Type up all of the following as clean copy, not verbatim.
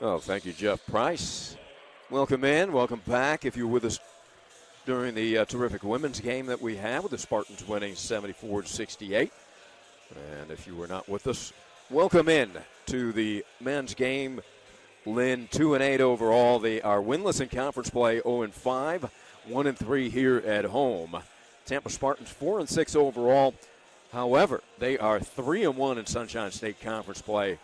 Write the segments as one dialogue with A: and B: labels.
A: Oh, thank you, Jeff Price. Welcome in. Welcome back. If you were with us during the terrific women's game that we had with the Spartans winning 74-68. And if you were not with us, welcome in to the men's game. Lynn 2-8 overall. They are winless in conference play, 0-5, 1-3 here at home. Tampa Spartans 4-6 overall. However, they are 3-1 in Sunshine State Conference play.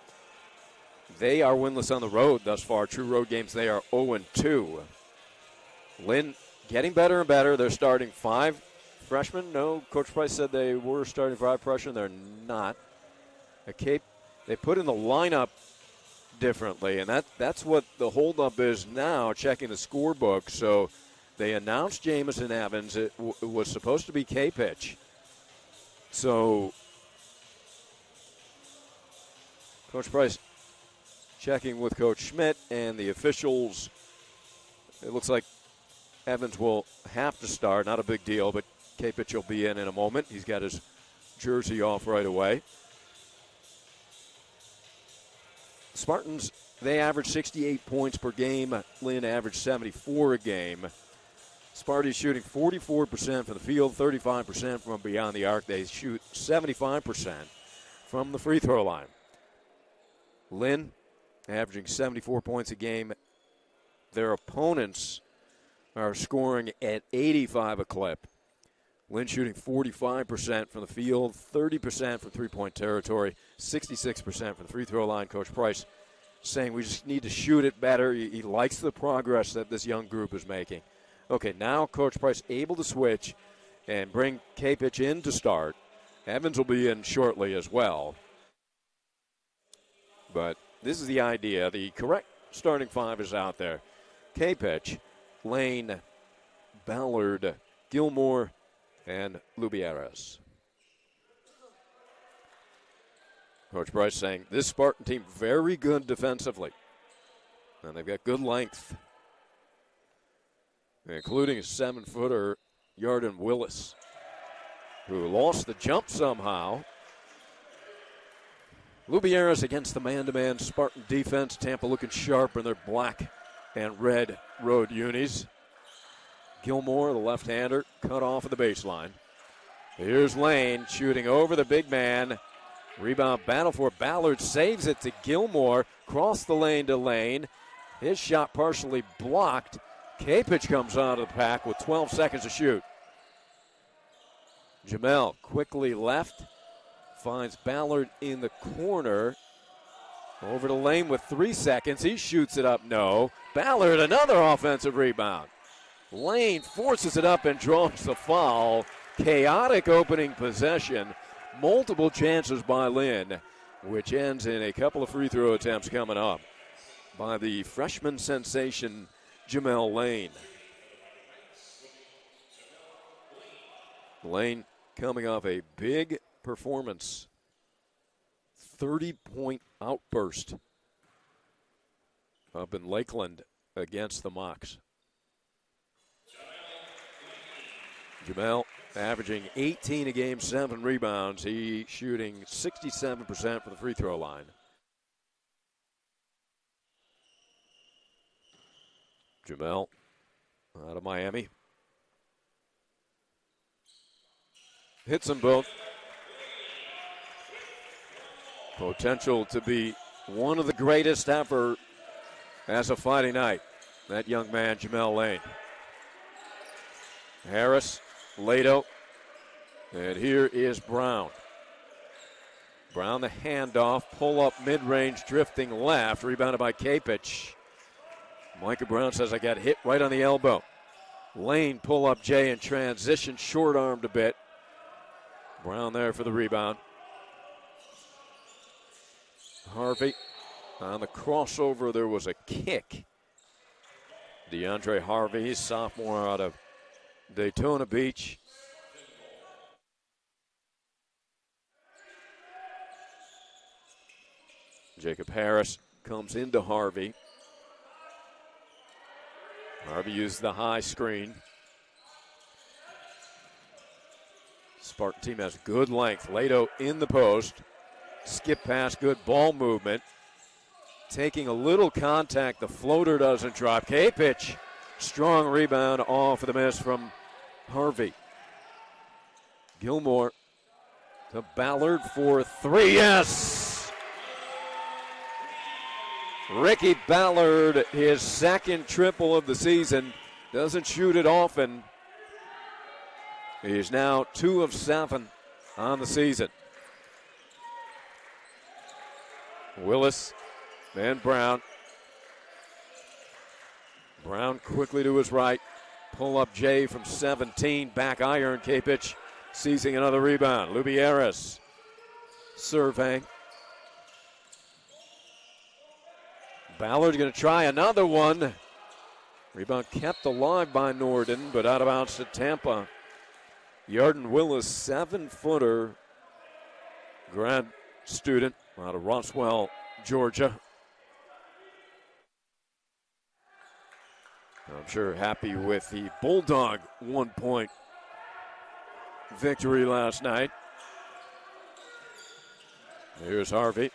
A: They are winless on the road thus far. True road games, they are 0-2. Lynn getting better and better. They're starting 5 freshmen. No, Coach Price said they were starting 5 freshmen. They're not. They put in the lineup differently, and that's what the holdup is now, checking the scorebook. So they announced Jamison Evans. It was supposed to be K-Pitch. So Coach Price checking with Coach Schmidt and the officials. It looks like Evans will have to start. Not a big deal, but K-Pitch will be in a moment. He's got his jersey off right away. Spartans, they average 68 points per game. Lynn averaged 74 a game. Sparty's shooting 44% from the field, 35% from beyond the arc. They shoot 75% from the free throw line. Lynn averaging 74 points a game. Their opponents are scoring at 85 a clip. Lynn shooting 45% from the field, 30% from three-point territory, 66% from the free throw line. Coach Price saying we just need to shoot it better. He likes the progress that this young group is making. Okay, now Coach Price able to switch and bring K-Pitch in to start. Evans will be in shortly as well. But this is the idea. The correct starting 5 is out there. K-Pitch, Lane, Ballard, Gilmore, and Lubieras. Coach Price saying this Spartan team very good defensively. And they've got good length, including a 7-footer, Yarden Willis, who lost the jump somehow. Lubieras against the man-to-man Spartan defense. Tampa looking sharp in their black and red road unis. Gilmore, the left-hander, cut off at the baseline. Here's Lane shooting over the big man. Rebound battle for Ballard. Saves it to Gilmore. Cross the lane to Lane. His shot partially blocked. K-Pitch comes out of the pack with 12 seconds to shoot. Jamel quickly left. Finds Ballard in the corner. Over to Lane with 3 seconds. He shoots it up. No. Ballard, another offensive rebound. Lane forces it up and draws the foul. Chaotic opening possession. Multiple chances by Lynn, which ends in a couple of free throw attempts coming up by the freshman sensation, Jamel Lane. Lane coming off a big performance. 30-point outburst up in Lakeland against the Mocs. Jamel averaging 18 a game, 7 rebounds. He shooting 67% from the free throw line. Jamel out of Miami. Hits them both. Potential to be one of the greatest ever as a Friday night. That young man, Jamel Lane. Harris, Lato, and here is Brown. Brown the handoff, pull up mid-range, drifting left, rebounded by Kapich. Micah Brown says, I got hit right on the elbow. Lane pull up Jay in transition, short-armed a bit. Brown there for the rebound. Harvey on the crossover, there was a kick. DeAndre Harvey, sophomore out of Daytona Beach. Jacob Harris comes into Harvey. Harvey used the high screen. Spartan team has good length. Lato in the post. Skip pass, good ball movement. Taking a little contact, the floater doesn't drop. Kapich, strong rebound off of the miss from Harvey. Gilmore to Ballard for three, yes! Ricky Ballard, his second triple of the season, doesn't shoot it often. He's now 2 of 7 on the season. Willis and Brown. Brown quickly to his right. Pull up Jay from 17. Back iron. Kapich seizing another rebound. Lubieras surveying. Ballard's going to try another one. Rebound kept alive by Norden, but out of bounds to Tampa. Yarden Willis, 7-footer, grad student out of Roswell, Georgia. I'm sure happy with the Bulldog 1-point victory last night. Here's Harvey.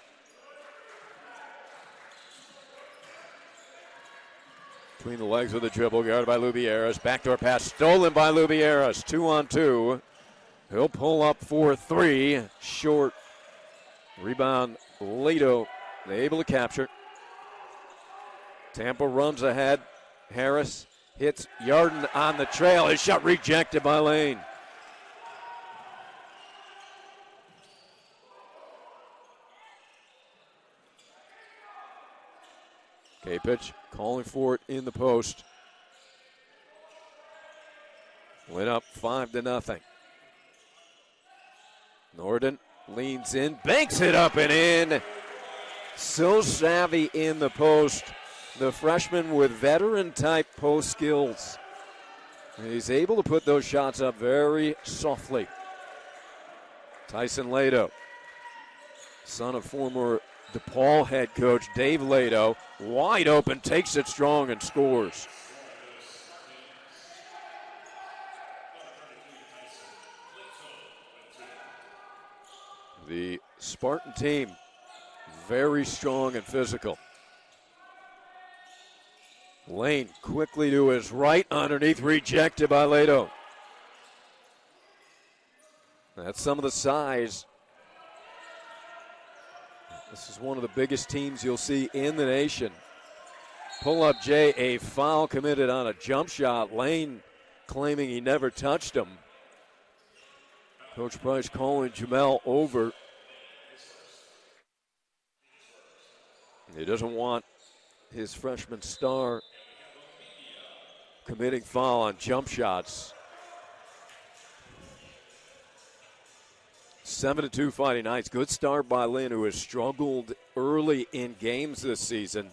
A: Between the legs with a dribble, guarded by Lubieras. Backdoor pass stolen by Lubieras. 2-on-2. He'll pull up for 3. Short. Rebound, Lato. They able to capture. Tampa runs ahead. Harris hits Yarden on the trail. His shot rejected by Lane. Kapich calling for it in the post. Went up 5-0. Norden leans in, banks it up and in. So savvy in the post. The freshman with veteran-type post skills. He's able to put those shots up very softly. Tyson Lato, son of former DePaul head coach Dave Lato, wide open, takes it strong and scores. The Spartan team, very strong and physical. Lane quickly to his right, underneath, rejected by Lato. That's some of the size. This is one of the biggest teams you'll see in the nation. Pull up Jay, a foul committed on a jump shot. Lane claiming he never touched him. Coach Price calling Jamel over. He doesn't want his freshman star committing foul on jump shots. 7-2 Fighting Knights. Good start by Lynn, who has struggled early in games this season.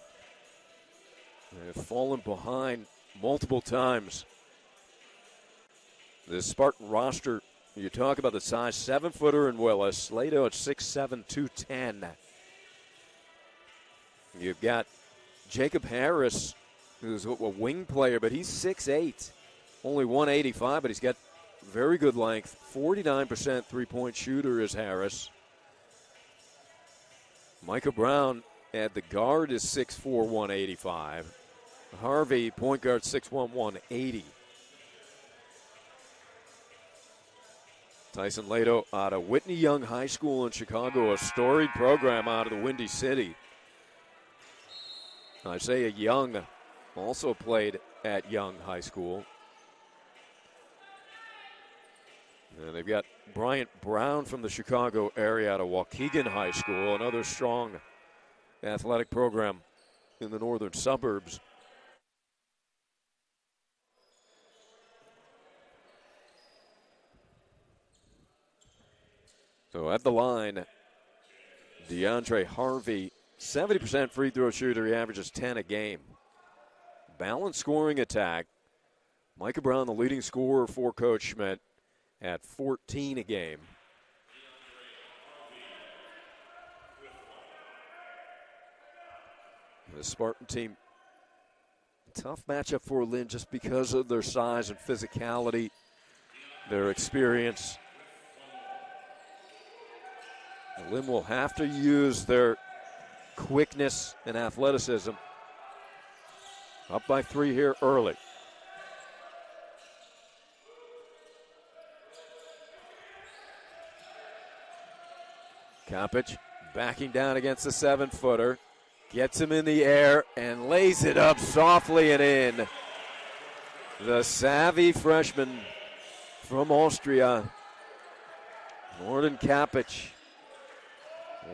A: They've fallen behind multiple times. The Spartan roster, you talk about the size, 7-footer in Willis. Lato at 6'7", 210. You've got Jacob Harris, who's a wing player, but he's 6'8", only 185, but he's got very good length. 49% three-point shooter is Harris. Micah Brown at the guard is 6'4", 185. Harvey, point guard, 6'1", 180. Tyson Lato out of Whitney Young High School in Chicago, a storied program out of the Windy City. Isaiah Young also played at Young High School. And they've got Bryant Brown from the Chicago area out of Waukegan High School, another strong athletic program in the northern suburbs. So at the line, DeAndre Harvey, 70% free throw shooter. He averages 10 a game. Balanced scoring attack. Micah Brown, the leading scorer for Coach Schmidt, at 14 a game. The Spartan team, tough matchup for Lynn just because of their size and physicality, their experience. Lynn will have to use their quickness and athleticism. Up by 3 here early. Kopich backing down against the 7-footer. Gets him in the air and lays it up softly and in. The savvy freshman from Austria, Norden Kopich.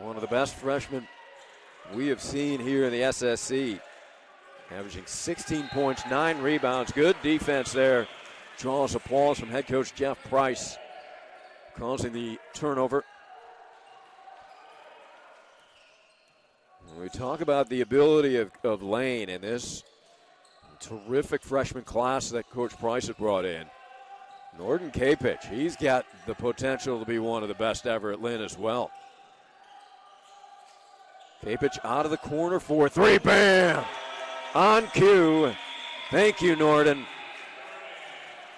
A: One of the best freshmen we have seen here in the SSC. Averaging 16 points, 9 rebounds. Good defense there. Draws applause from head coach Jeff Price, causing the turnover. We talk about the ability of Lane and this terrific freshman class that Coach Price has brought in. Norden Kopich, he's got the potential to be one of the best ever at Lynn as well. Kopich out of the corner for 3, bam! On cue. Thank you, Norden.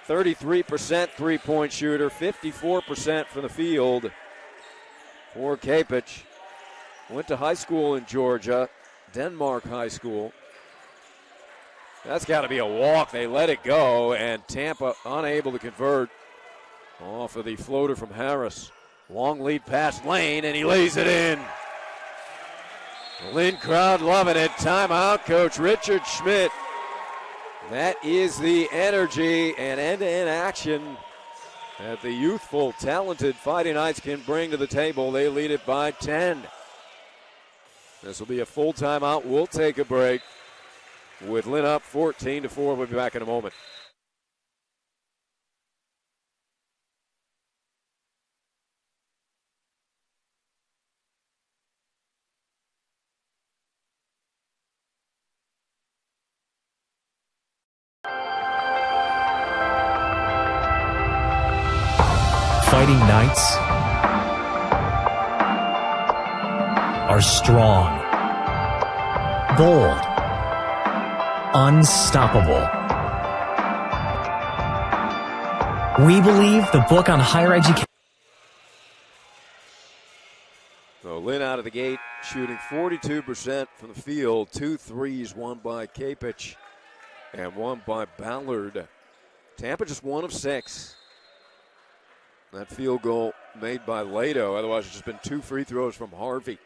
A: 33% three-point shooter, 54% from the field for Kopich. Went to high school in Georgia, Denmark High School. That's got to be a walk. They let it go, and Tampa unable to convert off of the floater from Harris. Long lead pass Lane, and he lays it in. The Lynn crowd loving it. Timeout, Coach Richard Schmidt. That is the energy and end-to-end action that the youthful, talented Fighting Knights can bring to the table. They lead it by 10. This will be a full timeout. We'll take a break with Lynn up 14-4. We'll be back in a moment.
B: Fighting Knights are strong, bold, unstoppable. We believe the book on higher education.
A: So Lynn out of the gate, shooting 42% from the field. 2 threes, one by Kopich and one by Ballard. Tampa just 1 of 6. That field goal made by Lato. Otherwise, it's just been 2 free throws from Harvey.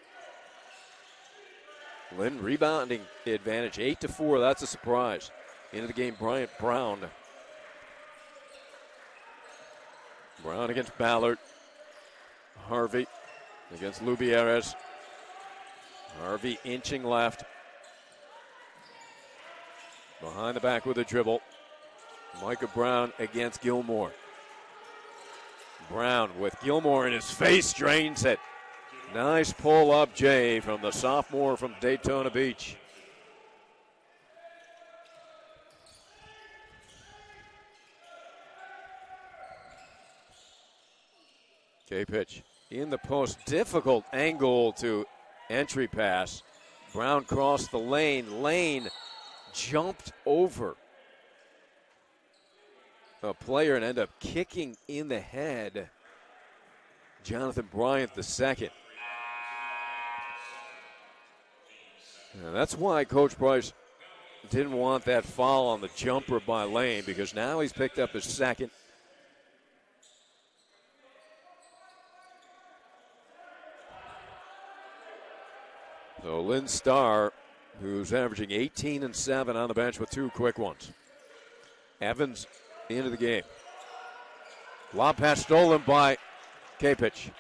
A: Lynn rebounding advantage, 8-4. That's a surprise. Into the game, Bryant Brown. Brown against Ballard. Harvey against Lubieres. Harvey inching left. Behind the back with a dribble. Micah Brown against Gilmore. Brown with Gilmore in his face, drains it. Nice pull-up, Jay, from the sophomore from Daytona Beach. Kopich in the post. Difficult angle to entry pass. Brown crossed the lane. Lane jumped over a player and ended up kicking in the head. Jonathan Bryant the second. And that's why Coach Price didn't want that foul on the jumper by Lane, because now he's picked up his second. So Lynn Starr, who's averaging 18 and 7 on the bench with 2 quick ones. Evans into the game. Lob pass stolen by Kapich.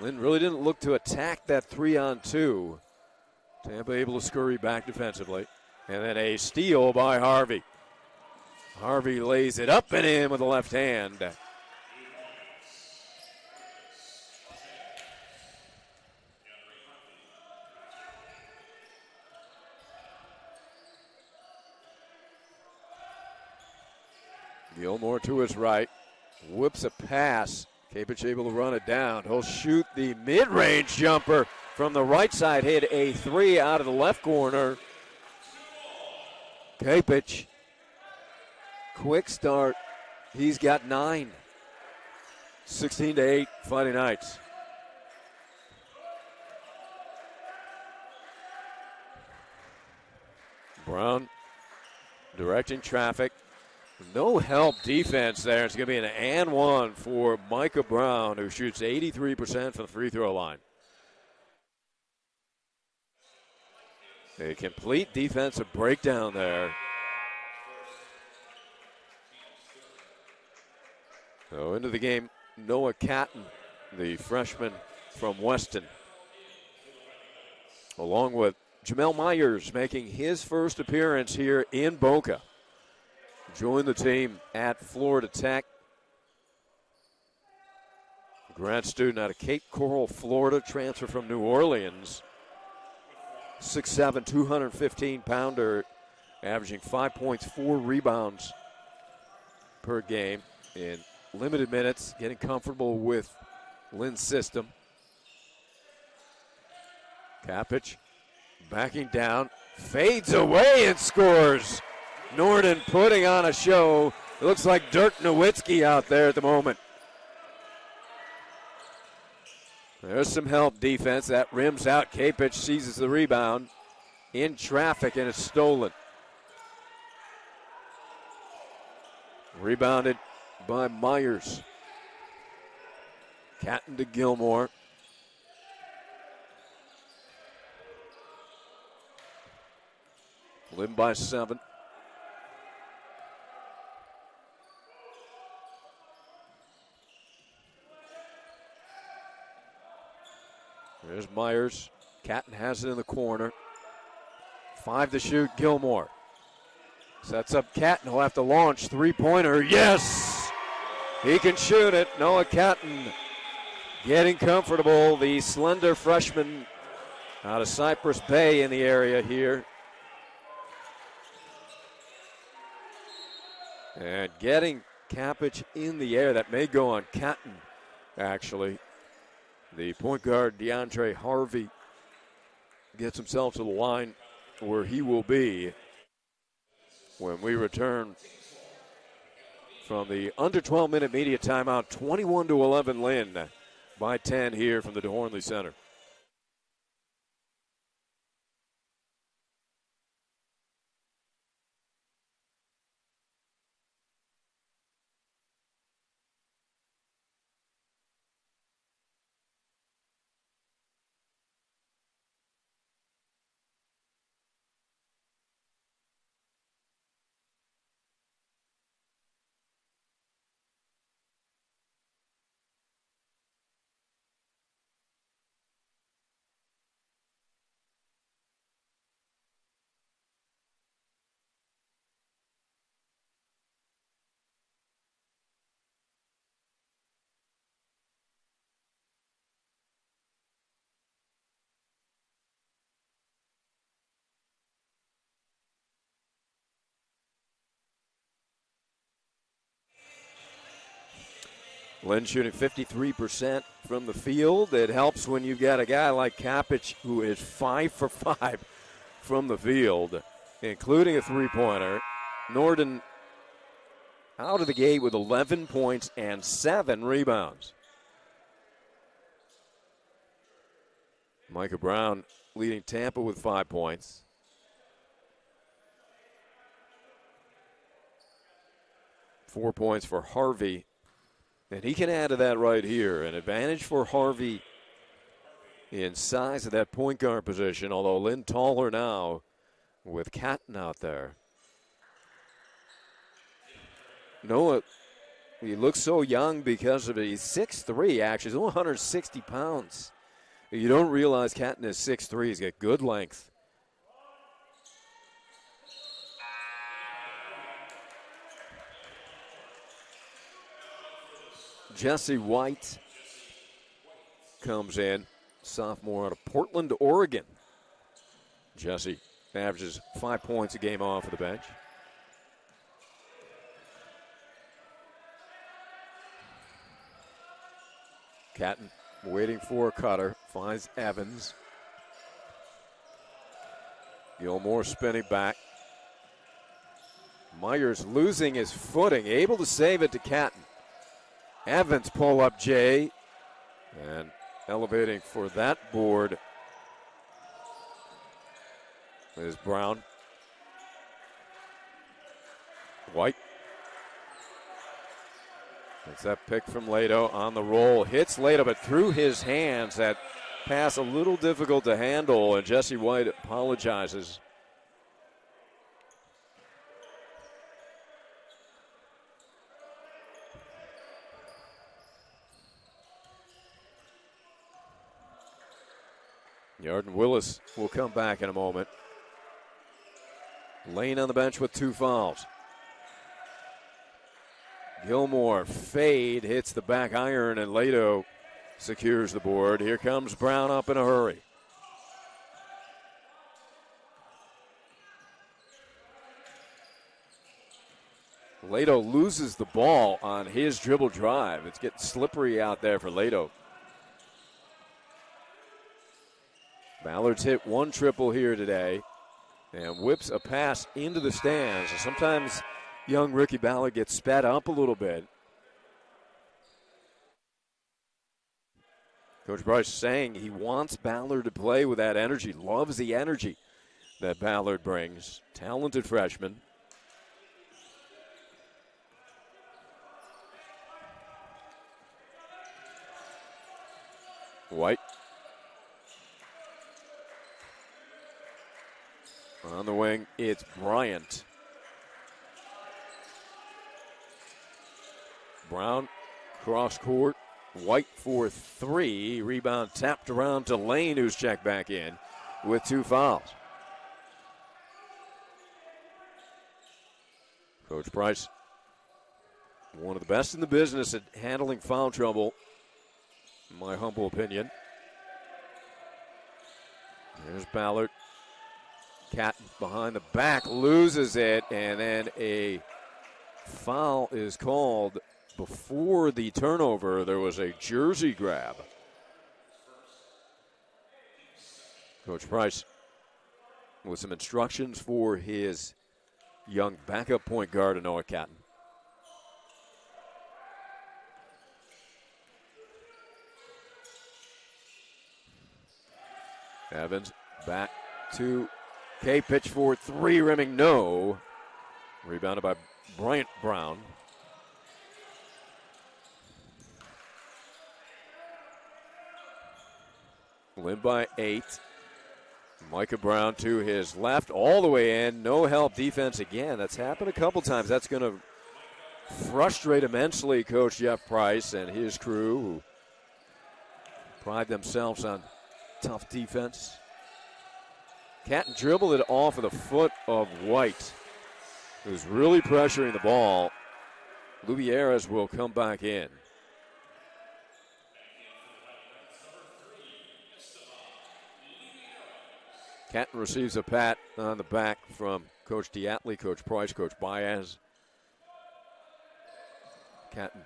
A: Lynn really didn't look to attack that 3-on-2. Tampa able to scurry back defensively. And then a steal by Harvey. Harvey lays it up and in with the left hand. Gilmore to his right. Whips a pass. Kapich able to run it down. He'll shoot the mid-range jumper from the right side. Hit a 3 out of the left corner. Kapich, quick start. He's got 9. 16-8 Fighting Knights. Brown directing traffic. No help defense there. It's going to be an and one for Micah Brown, who shoots 83% from the free throw line. A complete defensive breakdown there. So into the game, Noah Catton, the freshman from Weston, along with Jamel Myers making his first appearance here in Boca. Joined the team at Florida Tech. Grad student out of Cape Coral, Florida, transfer from New Orleans. 6'7", 215-pounder, averaging 5 points, 4 rebounds per game in limited minutes, getting comfortable with Lynn's system. Kapich backing down, fades away and scores. Norden putting on a show. It looks like Dirk Nowitzki out there at the moment. There's some help defense. That rims out. Kapich seizes the rebound in traffic, and it's stolen. Rebounded by Myers. Catton to Gilmore. Lynn by 7. There's Myers. Catton has it in the corner. 5 to shoot, Gilmore. Sets up Catton. He'll have to launch. 3-pointer. Yes! He can shoot it. Noah Catton getting comfortable. The slender freshman out of Cypress Bay in the area here. And getting Kapich in the air. That may go on Catton, actually. The point guard, DeAndre Harvey, gets himself to the line where he will be when we return from the under 12-minute media timeout. 21-11 Lynn by 10 here from the DeHornley Center. Lynn shooting 53% from the field. It helps when you've got a guy like Kapich who is 5 for 5 from the field, including a 3-pointer. Norden out of the gate with 11 points and 7 rebounds. Micah Brown leading Tampa with 5 points. Four points for Harvey. And he can add to that right here. An advantage for Harvey in size of that point guard position, although Lynn taller now with Catton out there. Noah, he looks so young because of it. He's 6'3", actually. He's only 160 pounds. You don't realize Catton is 6'3". He's got good length. Jesse White comes in, sophomore out of Portland, Oregon. Jesse averages 5 points a game off of the bench. Catton waiting for a cutter, finds Evans. Gilmore spinning back. Myers losing his footing, able to save it to Catton. Evans pull up Jay, and elevating for that board is Brown. White. It's that pick from Lato on the roll. Hits Lato, but through his hands. That pass a little difficult to handle, and Jesse White apologizes. Yarden Willis will come back in a moment. Lane on the bench with 2 fouls. Gilmore fade, hits the back iron, and Lato secures the board. Here comes Brown up in a hurry. Lato loses the ball on his dribble drive. It's getting slippery out there for Lato. Ballard's hit 1 triple here today and whips a pass into the stands. Sometimes young Ricky Ballard gets sped up a little bit. Coach Bryce saying he wants Ballard to play with that energy, loves the energy that Ballard brings. Talented freshman. White. On the wing, it's Bryant. Brown, cross court. White for 3. Rebound tapped around to Lane, who's checked back in with 2 fouls. Coach Price, one of the best in the business at handling foul trouble, in my humble opinion. There's Ballard. Catton behind the back, loses it, and then a foul is called. Before the turnover, there was a jersey grab. Coach Price with some instructions for his young backup point guard, Noah Catton. Evans back to K, pitch for 3, rimming no. Rebounded by Bryant Brown. Lynn by 8. Micah Brown to his left, all the way in. No help defense again. That's happened a couple times. That's going to frustrate immensely Coach Jeff Price and his crew, who pride themselves on tough defense. Catton dribbled it off of the foot of White, who's really pressuring the ball. Lubieras will come back in. Catton receives a pat on the back from Coach Diatley, Coach Price, Coach Baez. Catton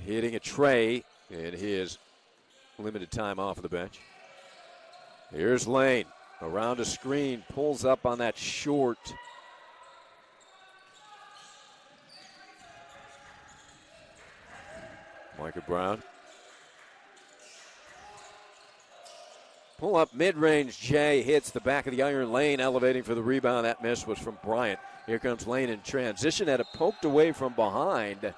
A: hitting a tray in his limited time off of the bench. Here's Lane. Around a screen, pulls up on that short. Micah Brown. Pull up mid-range, Jay hits the back of the iron. Lane elevating for the rebound. That miss was from Bryant. Here comes Lane in transition. Had it poked away from behind.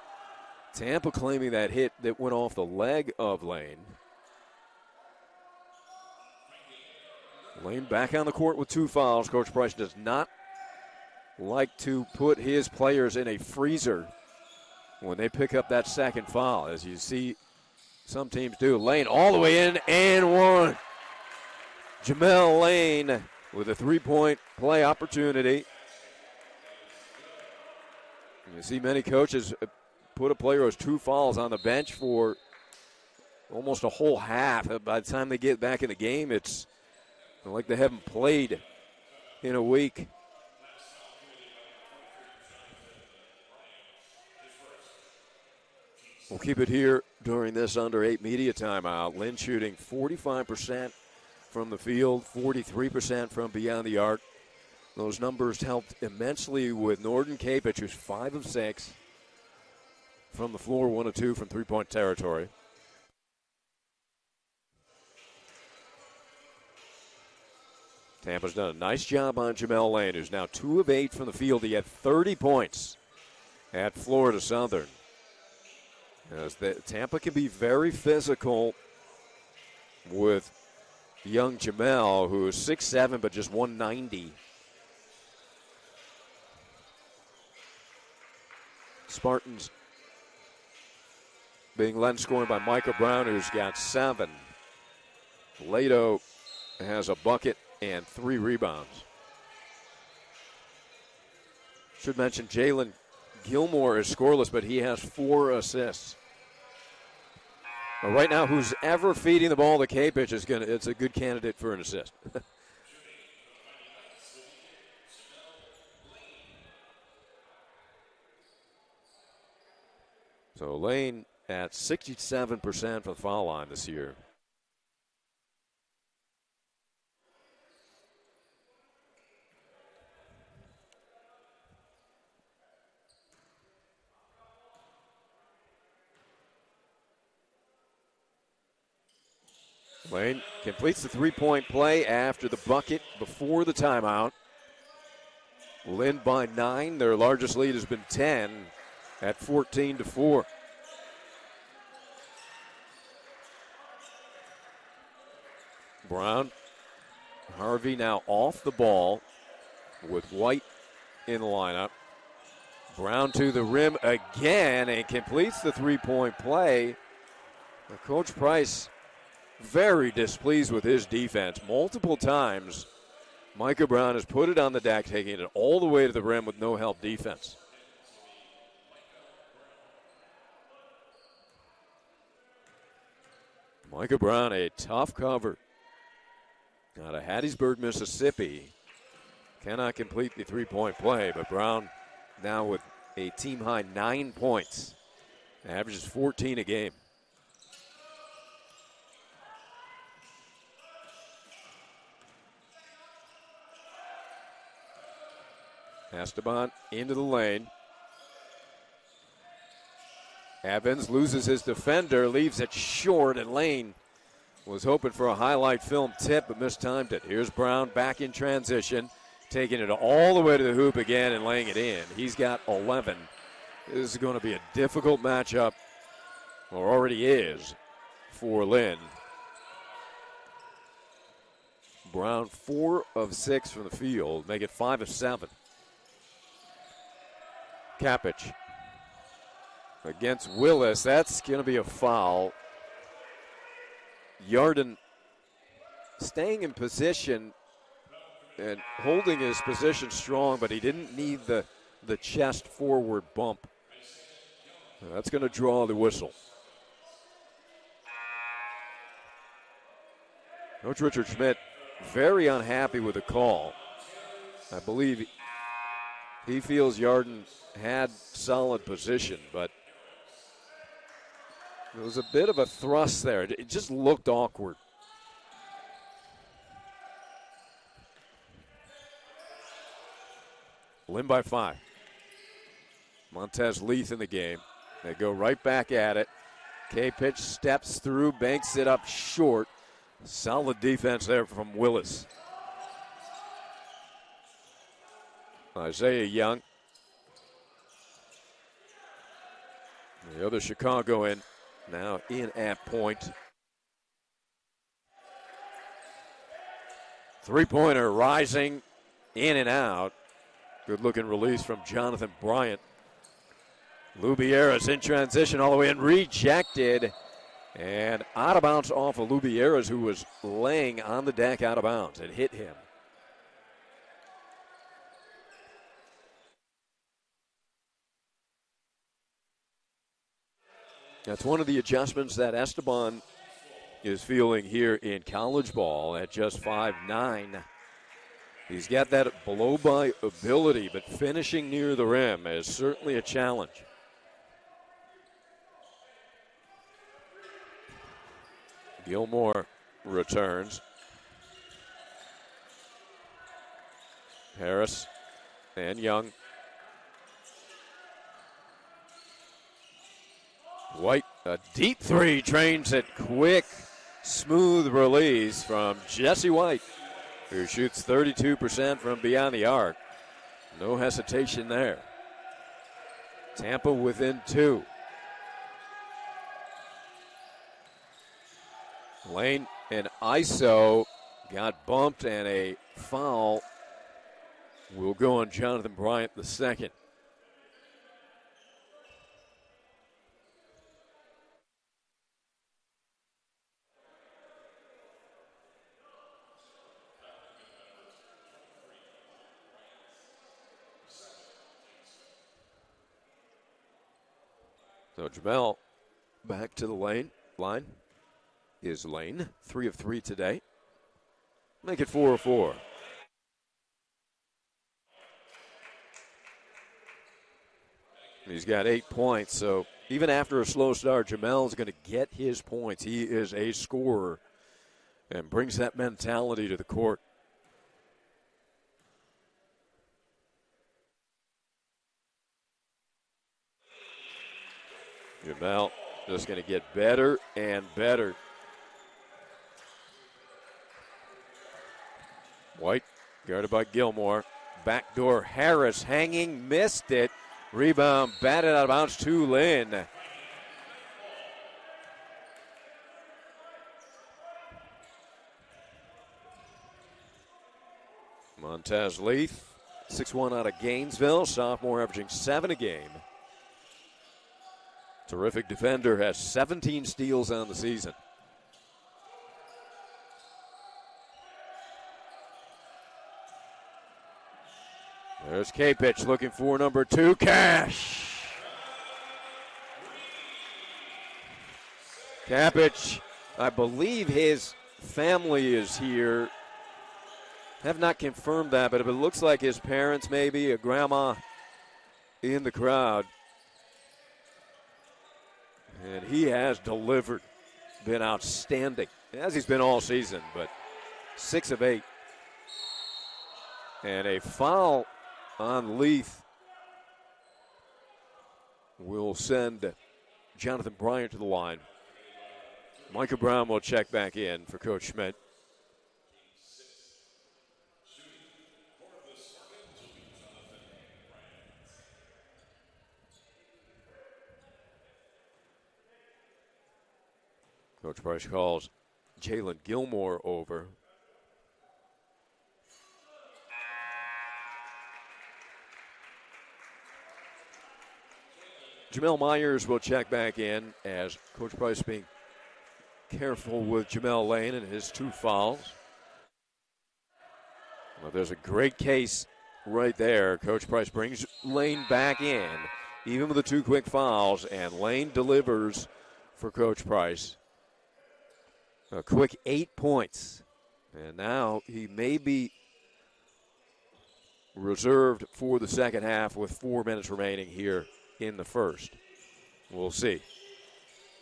A: Tampa claiming that hit that went off the leg of Lane. Lane back on the court with 2 fouls. Coach Price does not like to put his players in a freezer when they pick up that second foul, as you see some teams do. Lane all the way in and one. Jamel Lane with a 3-point play opportunity. You see many coaches put a player who has 2 fouls on the bench for almost a whole half. By the time they get back in the game, it's like they haven't played in a week. We'll keep it here during this under 8 media timeout. Lynn shooting 45% from the field, 43% from beyond the arc. Those numbers helped immensely with Norden Kapich, who's 5 of 6 from the floor, 1 of 2 from three-point territory. Tampa's done a nice job on Jamel Lane, who's now 2 of 8 from the field. He had 30 points at Florida Southern. As Tampa can be very physical with young Jamel, who is 6'7", but just 190. Spartans being led scoring by Micah Brown, who's got 7. Lato has a bucket and 3 rebounds. Should mention Jalen Gilmore is scoreless, but he has 4 assists. But right now, who's ever feeding the ball to Kapich it's a good candidate for an assist. So Lane at 67% from the foul line this year. Lane completes the 3-point play after the bucket before the timeout. Lynn by 9. Their largest lead has been 10 at 14-4. Brown, Harvey now off the ball with White in the lineup. Brown to the rim again and completes the 3-point play. Coach Price very displeased with his defense. Multiple times, Micah Brown has put it on the deck, taking it all the way to the rim with no help defense. Micah Brown, a tough cover out of Hattiesburg, Mississippi. Cannot complete the 3-point play, but Brown now with a team-high 9 points. Averages 14 a game. Esteban into the lane. Evans loses his defender, leaves it short, and Lane was hoping for a highlight film tip but mistimed it. Here's Brown back in transition, taking it all the way to the hoop again and laying it in. He's got 11. This is going to be a difficult matchup, or already is, for Lynn. Brown 4 of 6 from the field, make it 5 of 7. Kapich against Willis. That's going to be a foul. Yarden staying in position and holding his position strong, but he didn't need the chest forward bump. That's going to draw the whistle. Coach Richard Schmidt very unhappy with the call. I believe he feels Yarden had solid position, but there was a bit of a thrust there. It just looked awkward. Lynn by 5. Montez Leith in the game. They go right back at it. Kapich steps through, banks it up short. Solid defense there from Willis. Isaiah Young. The other Chicagoan now in at point. Three-pointer rising in and out. Good-looking release from Jonathan Bryant. Lubieras in transition all the way in, rejected. And out of bounds off of Lubieras, who was laying on the deck out of bounds. It hit him. That's one of the adjustments that Esteban is feeling here in college ball at just 5'9". He's got that blow-by ability, but finishing near the rim is certainly a challenge. Gilmore returns. Harris and Young. White, a deep three, drains it quick. Smooth release from Jesse White, who shoots 32% from beyond the arc. No hesitation there. Tampa within 2. Lane and ISO got bumped, and a foul will go on Jonathan Bryant the second. So Jamel back to the line. Is Lane. 3 of 3 today. Make it 4 of 4. He's got 8 points, so even after a slow start, Jamel's going to get his points. He is a scorer and brings that mentality to the court. Jamel just going to get better and better. White guarded by Gilmore. Backdoor Harris hanging, missed it. Rebound batted out of bounds to Lynn. Montez Leaf, 6'1" out of Gainesville, sophomore averaging 7 a game. Terrific defender, has 17 steals on the season. There's K-Pitch looking for number 2, Cash. K-Pitch, I believe his family is here. Have not confirmed that, but it looks like his parents, maybe a grandma in the crowd. And he has delivered, been outstanding, as he's been all season, but 6 of 8. And a foul on Leith will send Jonathan Bryant to the line. Micah Brown will check back in for Coach Schmidt. Coach Price calls Jalen Gilmore over. Jamel Myers will check back in as Coach Price being careful with Jamel Lane and his 2 fouls. Well, there's a great case right there. Coach Price brings Lane back in, even with the 2 quick fouls, and Lane delivers for Coach Price. A quick 8 points. And now he may be reserved for the second half with 4 minutes remaining here in the first. We'll see.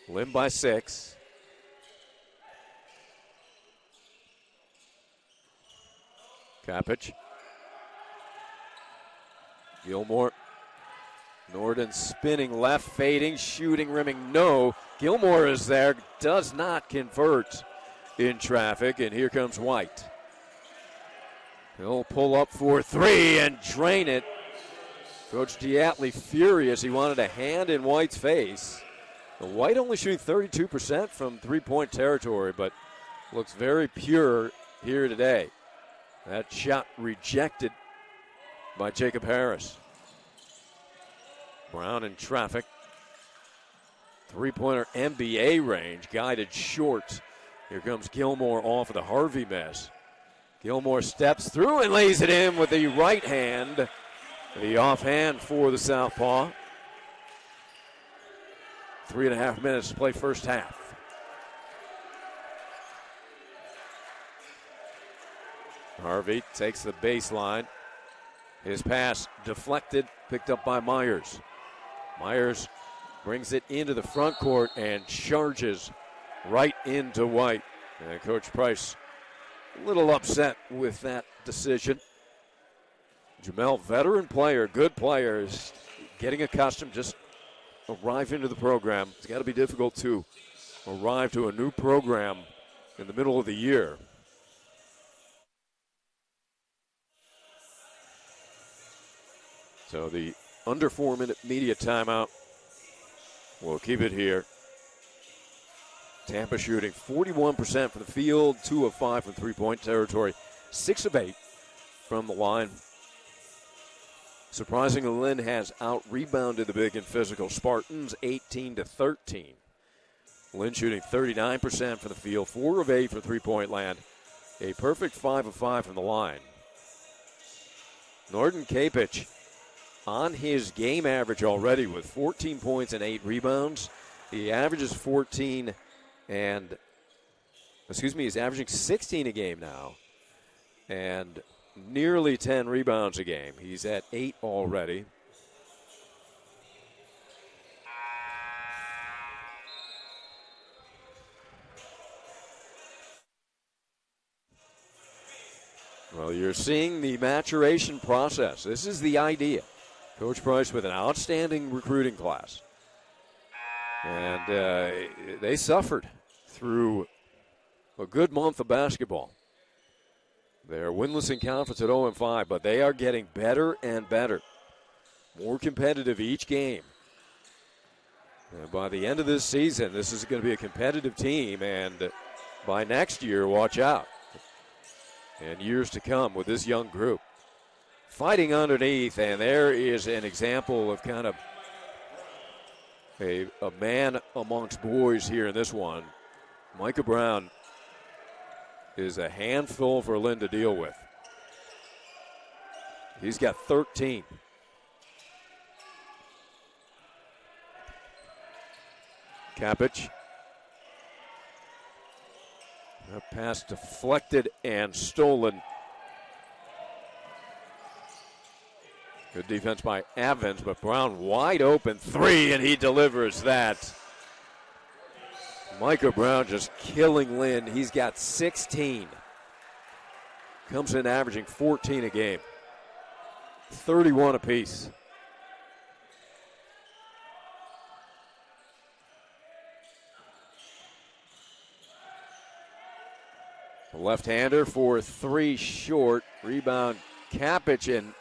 A: Lynn by 6. Kapich. Gilmore. Norden spinning left, fading, shooting, rimming, no. Gilmore is there, does not convert in traffic, and here comes White. He'll pull up for 3 and drain it. Coach Diatley furious. He wanted a hand in White's face. White only shooting 32% from three-point territory, but looks very pure here today. That shot rejected by Jacob Harris. Brown in traffic. Three-pointer NBA range, guided short. Here comes Gilmore off of the Harvey miss. Gilmore steps through and lays it in with the right hand. The offhand for the southpaw. 3.5 minutes to play first half. Harvey takes the baseline. His pass deflected, picked up by Myers. Myers brings it into the front court and charges right into White. And Coach Price a little upset with that decision. Jamel, veteran player, good player, is getting accustomed, just arrive into the program. It's got to be difficult to arrive to a new program in the middle of the year. So the under 4-minute media timeout. We'll keep it here. Tampa shooting 41% from the field, 2 of 5 from three-point territory, 6 of 8 from the line. Surprisingly, Lynn has out-rebounded the big and physical Spartans 18-13. Lynn shooting 39% from the field, 4 of 8 from three-point land, a perfect 5 of 5 from the line. Norton Kapich on his game average already with 14 points and 8 rebounds. He averages 14 and, he's averaging 16 a game now and nearly 10 rebounds a game. He's at 8 already. Well, you're seeing the maturation process. This is the idea. Coach Price with an outstanding recruiting class. And they suffered through a good month of basketball. They're winless in conference at 0-5, but they are getting better and better. More competitive each game. And by the end of this season, this is going to be a competitive team, and by next year, watch out. And years to come with this young group. Fighting underneath, and there is an example of kind of a man amongst boys here in this one. Micah Brown is a handful for Lynn to deal with. He's got 13. Kapich. A pass deflected and stolen. Good defense by Evans, but Brown wide open three, and he delivers that. Micah Brown just killing Lynn. He's got 16. Comes in averaging 14 a game. 31 apiece. A left-hander for 3 short. Rebound Kapich and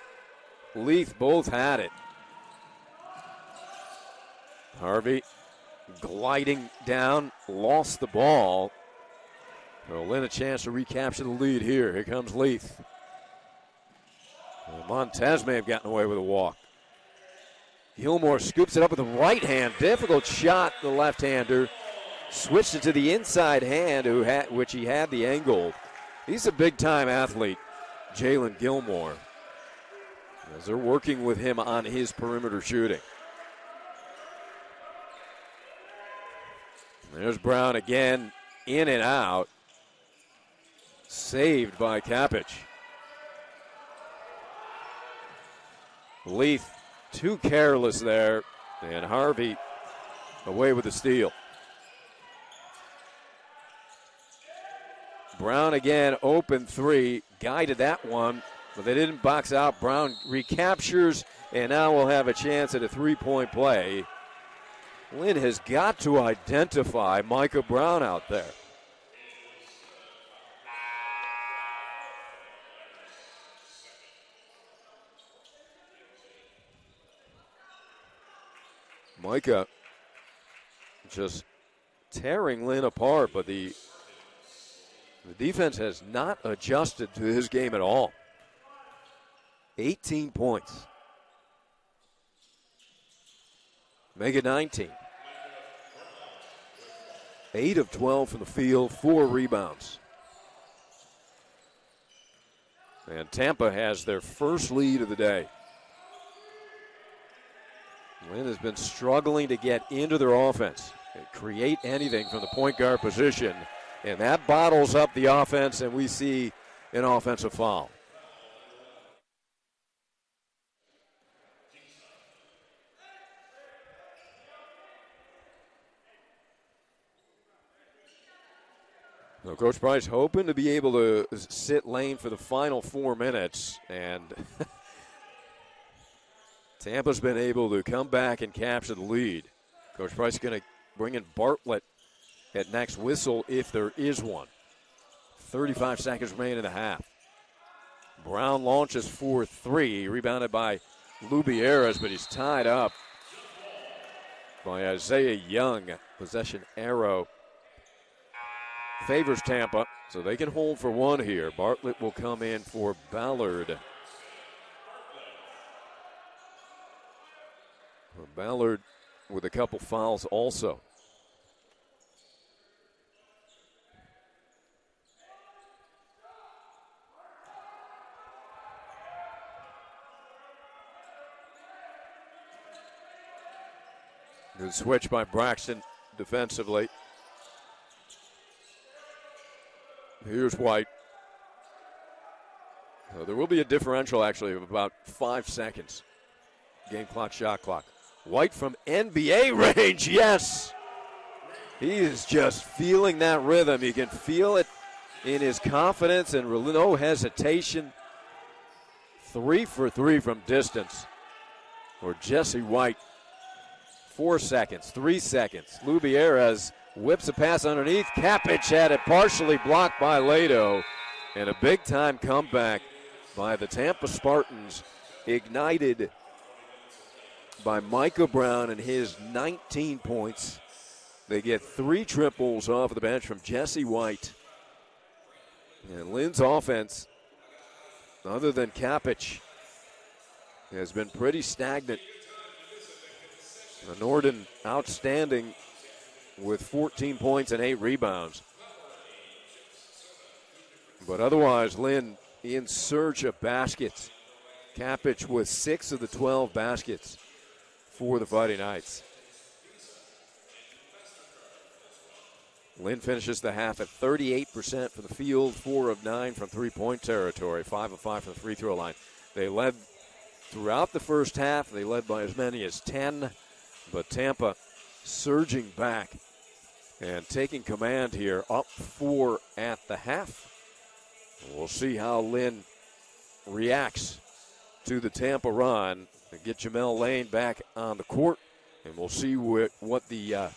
A: Leith both had it. Harvey gliding down, lost the ball. So Lynn a chance to recapture the lead here. Here comes Leith. Montez may have gotten away with a walk. Gilmore scoops it up with the right hand. Difficult shot, the left-hander. Switched it to the inside hand, which he had the angle. He's a big-time athlete, Jalen Gilmore, as they're working with him on his perimeter shooting. There's Brown again, in and out. Saved by Kapich. Leith too careless there, and Harvey away with the steal. Brown again, open three, guided that one, but they didn't box out. Brown recaptures, and now we'll have a chance at a three-point play. Lynn has got to identify Micah Brown out there. Micah just tearing Lynn apart, but the defense has not adjusted to his game at all. 18 points. Make it 19. 8 of 12 from the field, 4 rebounds. And Tampa has their first lead of the day. Lynn has been struggling to get into their offense and create anything from the point guard position. And that bottles up the offense, and we see an offensive foul. Well, Coach Price hoping to be able to sit Lane for the final 4 minutes, and Tampa's been able to come back and capture the lead. Coach Price is going to bring in Bartlett at next whistle if there is one. 35 seconds remaining in the half. Brown launches for 3, rebounded by Lubieras, but he's tied up by Isaiah Young. Possession arrow favors Tampa, so they can hold for 1 here. Bartlett will come in for Ballard. Ballard with a couple fouls also. Good switch by Braxton defensively. Here's White. There will be a differential, actually, of about 5 seconds. Game clock, shot clock. White from NBA range, yes! He is just feeling that rhythm. You can feel it in his confidence and no hesitation. 3 for 3 from distance for Jesse White. 4 seconds, 3 seconds. Lubieras whips a pass underneath. Kapic had it partially blocked by Lado. And a big-time comeback by the Tampa Spartans, ignited by Micah Brown and his 19 points. They get 3 triples off the bench from Jesse White. And Lynn's offense, other than Kapic, has been pretty stagnant. Norden outstanding with 14 points and 8 rebounds. But otherwise, Lynn in search of baskets. Kapic with 6 of the 12 baskets for the Fighting Knights. Lynn finishes the half at 38% from the field, 4 of 9 from three-point territory, 5 of 5 from the free throw line. They led throughout the first half. They led by as many as 10, but Tampa surging back and taking command here, up 4 at the half. We'll see how Lynn reacts to the Tampa run and get Jamel Lane back on the court, and we'll see what the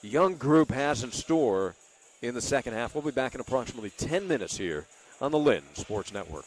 A: young group has in store in the second half. We'll be back in approximately 10 minutes here on the Lynn Sports Network.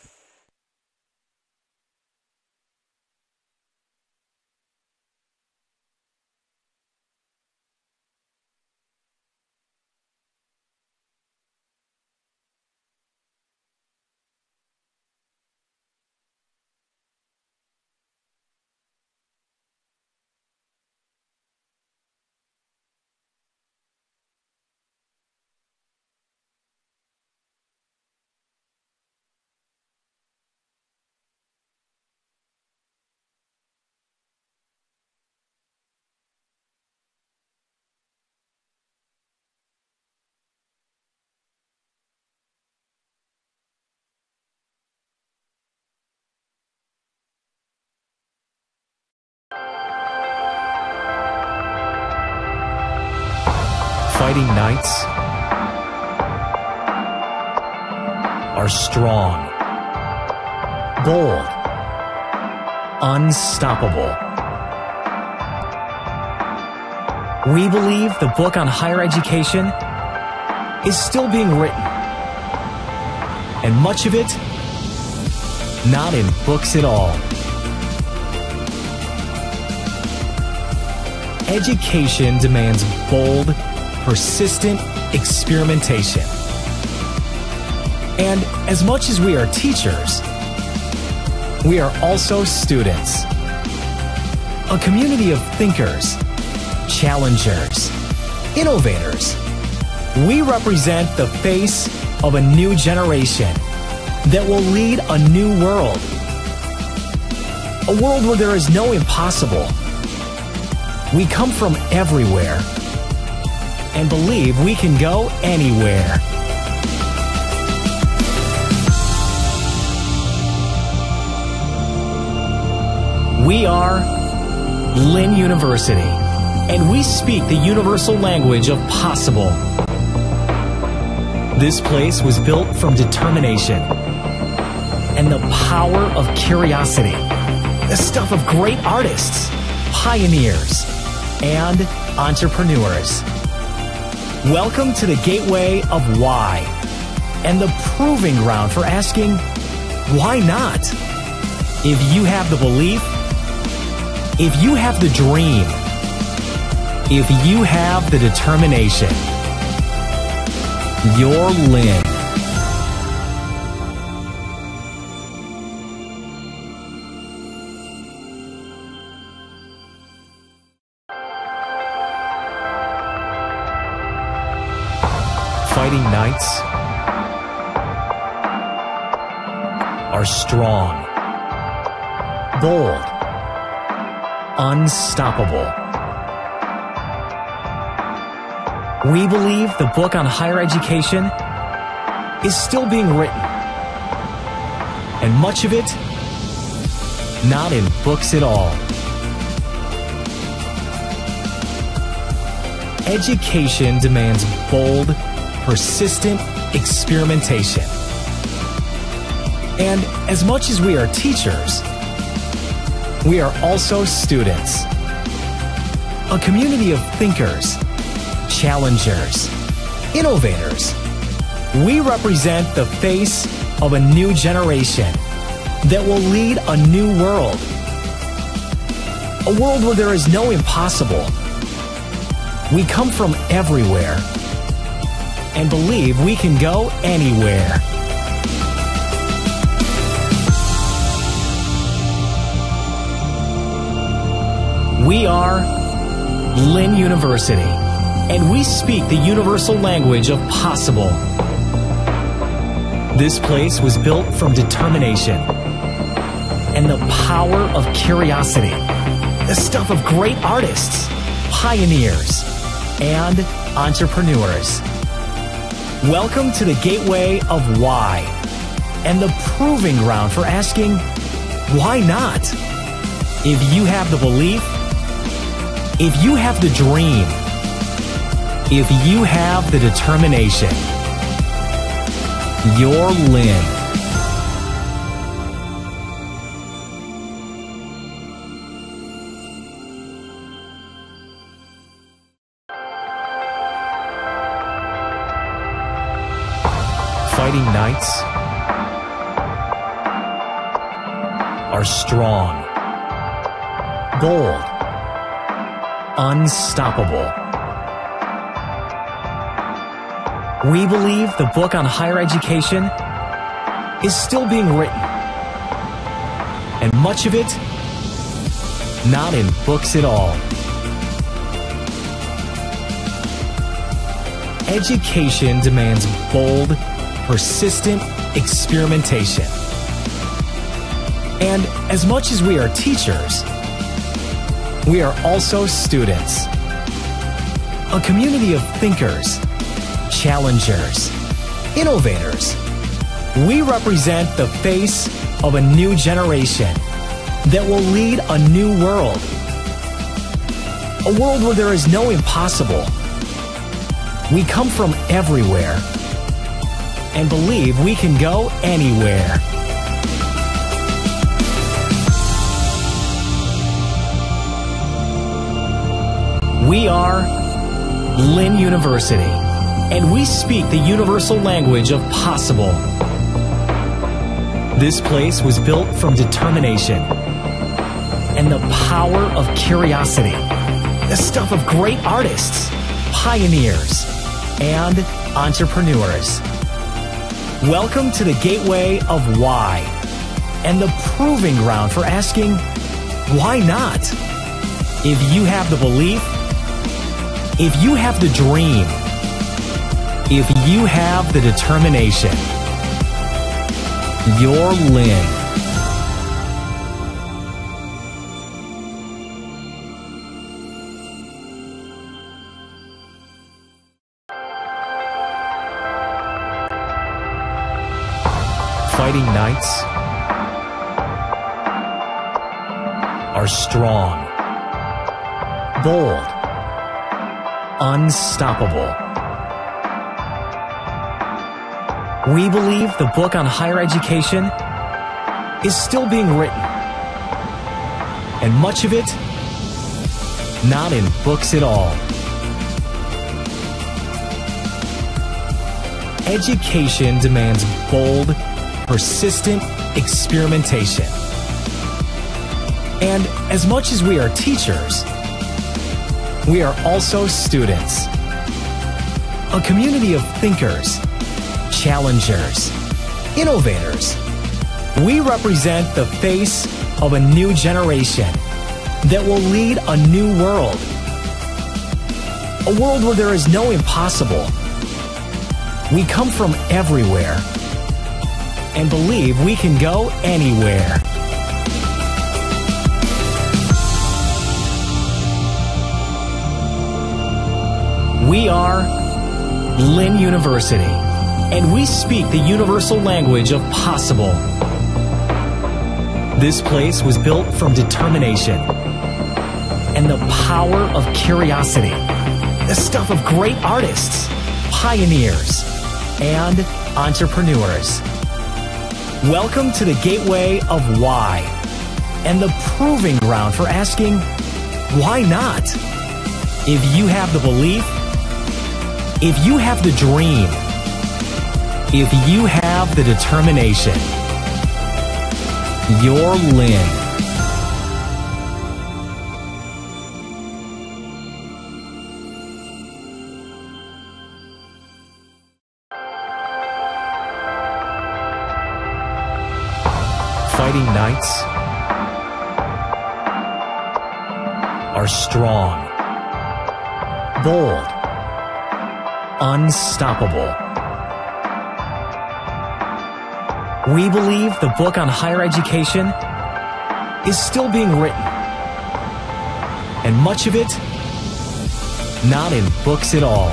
B: Fighting Knights are strong, bold, unstoppable. We believe the book on higher education is still being written, and much of it not in books at all. Education demands bold, persistent experimentation. And as much as we are teachers, we are also students. A community of thinkers, challengers, innovators. We represent the face of a new generation that will lead a new world. A world where there is no impossible. We come from everywhere and believe we can go anywhere. We are Lynn University, and we speak the universal language of possible. This place was built from determination and the power of curiosity, the stuff of great artists, pioneers, and entrepreneurs. Welcome to the gateway of why and the proving ground for asking, why not? If you have the belief, if you have the dream, if you have the determination, you're Lynn. Fighting nights are strong, bold, unstoppable. We believe the book on higher education is still being written, and much of it not in books at all. Education demands bold, persistent experimentation. And as much as we are teachers, we are also students. A community of thinkers, challengers, innovators. We represent the face of a new generation that will lead a new world. A world where there is no impossible. We come from everywhere and believe we can go anywhere. We are Lynn University, and we speak the universal language of possible. This place was built from determination and the power of curiosity, the stuff of great artists, pioneers, and entrepreneurs. Welcome to the gateway of why and the proving ground for asking, why not? If you have the belief, if you have the dream, if you have the determination, you're Lynn. Fighting nights are strong, bold, unstoppable. We believe the book on higher education is still being written, and much of it not in books at all. Education demands bold, persistent experimentation. And as much as we are teachers, we are also students. A community of thinkers, challengers, innovators. We represent the face of a new generation that will lead a new world. A world where there is no impossible. We come from everywhere and believe we can go anywhere. We are Lynn University, and we speak the universal language of possible. This place was built from determination and the power of curiosity, the stuff of great artists, pioneers, and entrepreneurs. Welcome to the gateway of why and the proving ground for asking, why not? If you have the belief, if you have the dream, if you have the determination, you're Lynn. Fighting nights are strong, bold, unstoppable. We believe the book on higher education is still being written, and much of it not in books at all. Education demands bold, persistent experimentation. And as much as we are teachers, we are also students. A community of thinkers, challengers, innovators. We represent the face of a new generation that will lead a new world. A world where there is no impossible. We come from everywhere and believe we can go anywhere. We are Lynn University, and we speak the universal language of possible. This place was built from determination and the power of curiosity, the stuff of great artists, pioneers, and entrepreneurs. Welcome to the gateway of why and the proving ground for asking, why not? If you have the belief, if you have the dream, if you have the determination, you're Lynn. Fighting nights are strong, bold, unstoppable. We believe the book on higher education is still being written, and much of it not in books at all.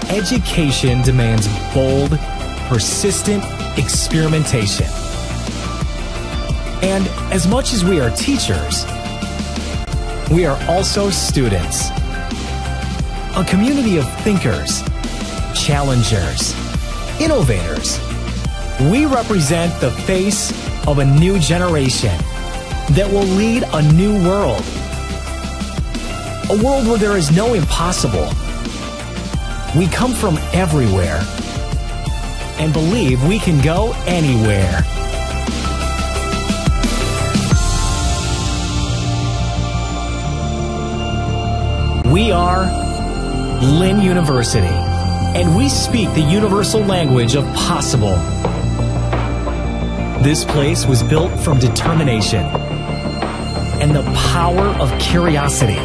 B: Education demands bold, persistent experimentation. And as much as we are teachers, we are also students. A community of thinkers, challengers, innovators. We represent the face of a new generation that will lead a new world. A world where there is no impossible. We come from everywhere and believe we can go anywhere. We are Lynn University, and we speak the universal language of possible. This place was built from determination and the power of curiosity,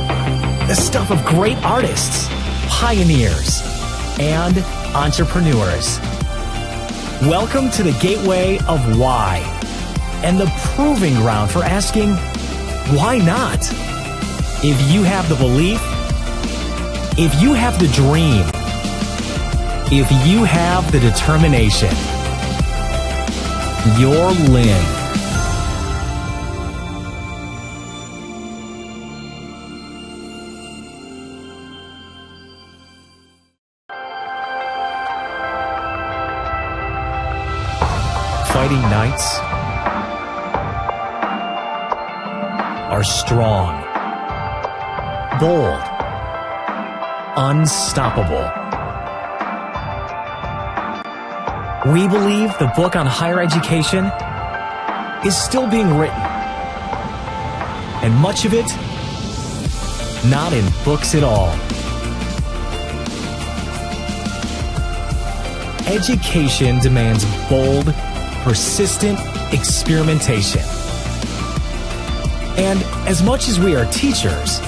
B: the stuff of great artists, pioneers, and entrepreneurs. Welcome to the gateway of why and the proving ground for asking, why not? If you have the belief, if you have the dream, if you have the determination, you're Lynn. Fighting nights are strong, bold, unstoppable. We believe the book on higher education is still being written, and much of it not in books at all. Education demands bold, persistent experimentation. And as much as we are teachers,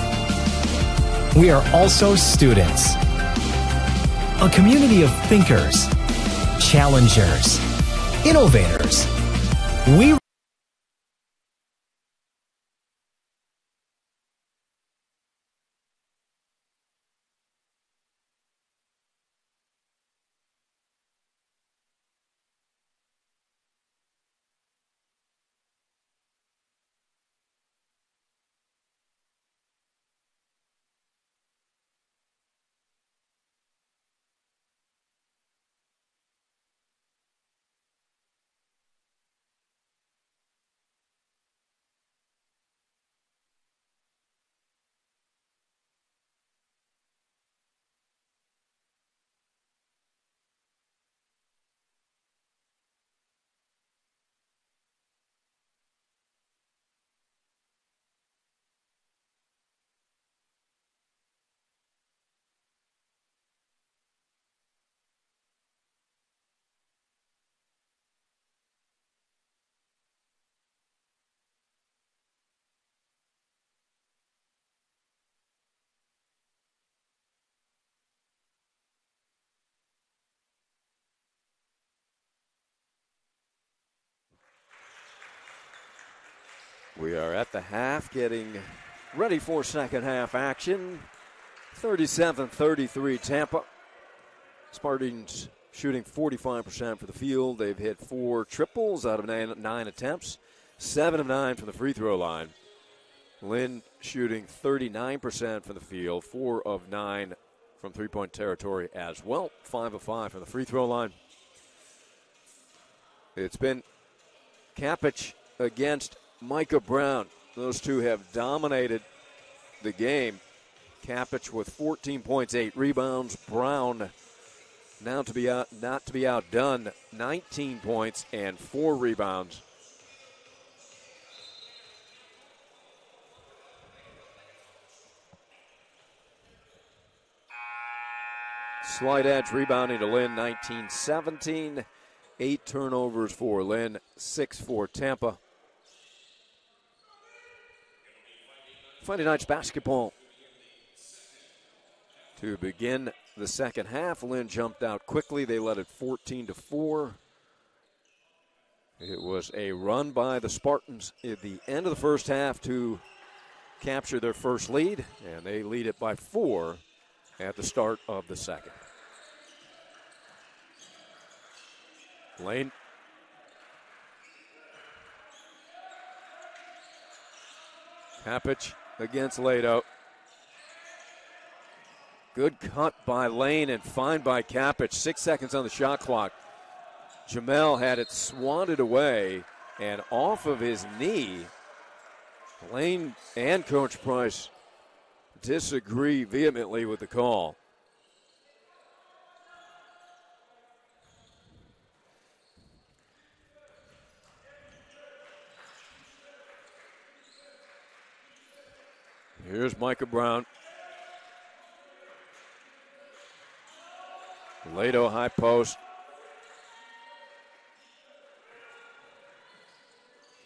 B: we are also students. A community of thinkers, challengers, innovators.
A: We are at the half, getting ready for second half action. 37-33 Tampa. Spartans shooting 45% for the field. They've hit 4 triples out of 9 attempts, 7 of 9 from the free throw line. Lynn shooting 39% from the field, 4 of 9 from three-point territory as well, 5 of 5 from the free throw line. It's been Kapich against Micah Brown. Those two have dominated the game. Kapich with 14 points, 8 rebounds. Brown, not to be outdone, 19 points and 4 rebounds. Slight edge rebounding to Lynn, 19-17. 8 turnovers for Lynn, 6 for Tampa. Friday night's basketball. To begin the second half, Lynn jumped out quickly. They led it 14-4. It was a run by the Spartans at the end of the first half to capture their first lead, and they lead it by 4 at the start of the second. Lane. Kapich against Lado. Good cut by Lane and fine by Kapich. 6 seconds on the shot clock. Jamel had it swatted away and off of his knee. Lane and Coach Price disagree vehemently with the call. Here's Micah Brown. Lado high post.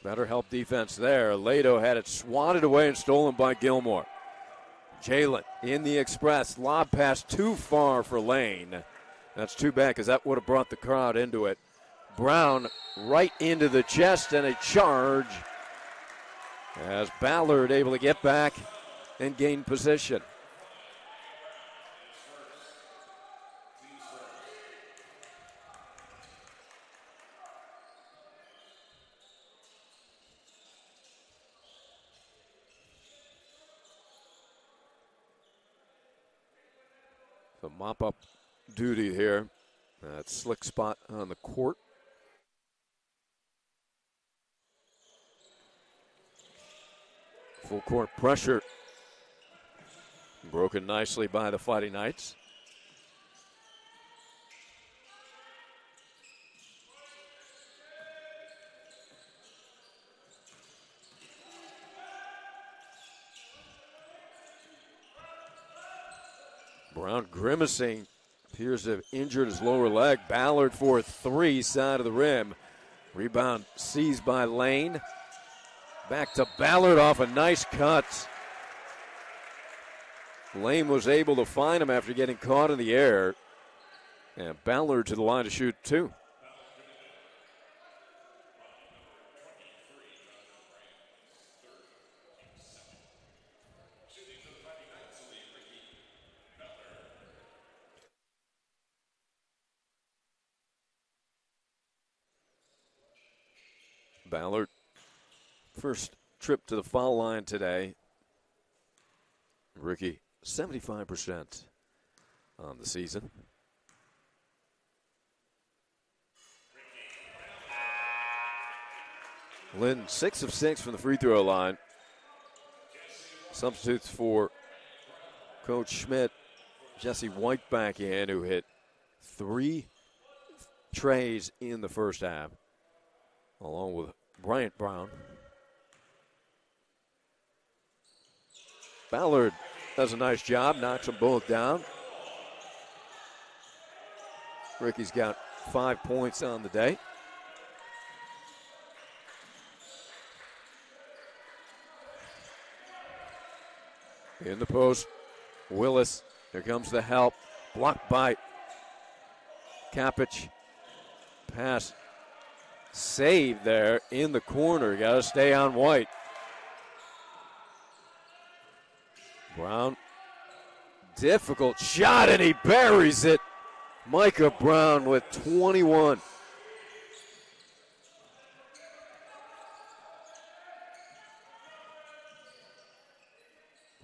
A: Better help defense there. Lado had it swatted away and stolen by Gilmore. Jalen in the express. Lob pass too far for Lane. That's too bad because that would have brought the crowd into it. Brown right into the chest and a charge as Ballard able to get back and gain position. The mop-up duty here. That slick spot on the court. Full court pressure. Broken nicely by the Fighting Knights. Brown grimacing. Appears to have injured his lower leg. Ballard for 3, side of the rim. Rebound seized by Lane. Back to Ballard off a nice cut. Lane was able to find him after getting caught in the air. And Ballard to the line to shoot 2. Ballard, first trip to the foul line today. Rookie, 75% on the season. Lynn, 6 of 6 from the free throw line. Substitutes for Coach Schmidt, Jesse White back in, who hit 3 trays in the first half, along with Bryant Brown. Ballard does a nice job, knocks them both down. Ricky's got 5 points on the day. In the post, Willis. Here comes the help. Blocked by Kapich. Pass saved there in the corner. Got to stay on White. Brown. Difficult shot, and he buries it. Micah Brown with 21.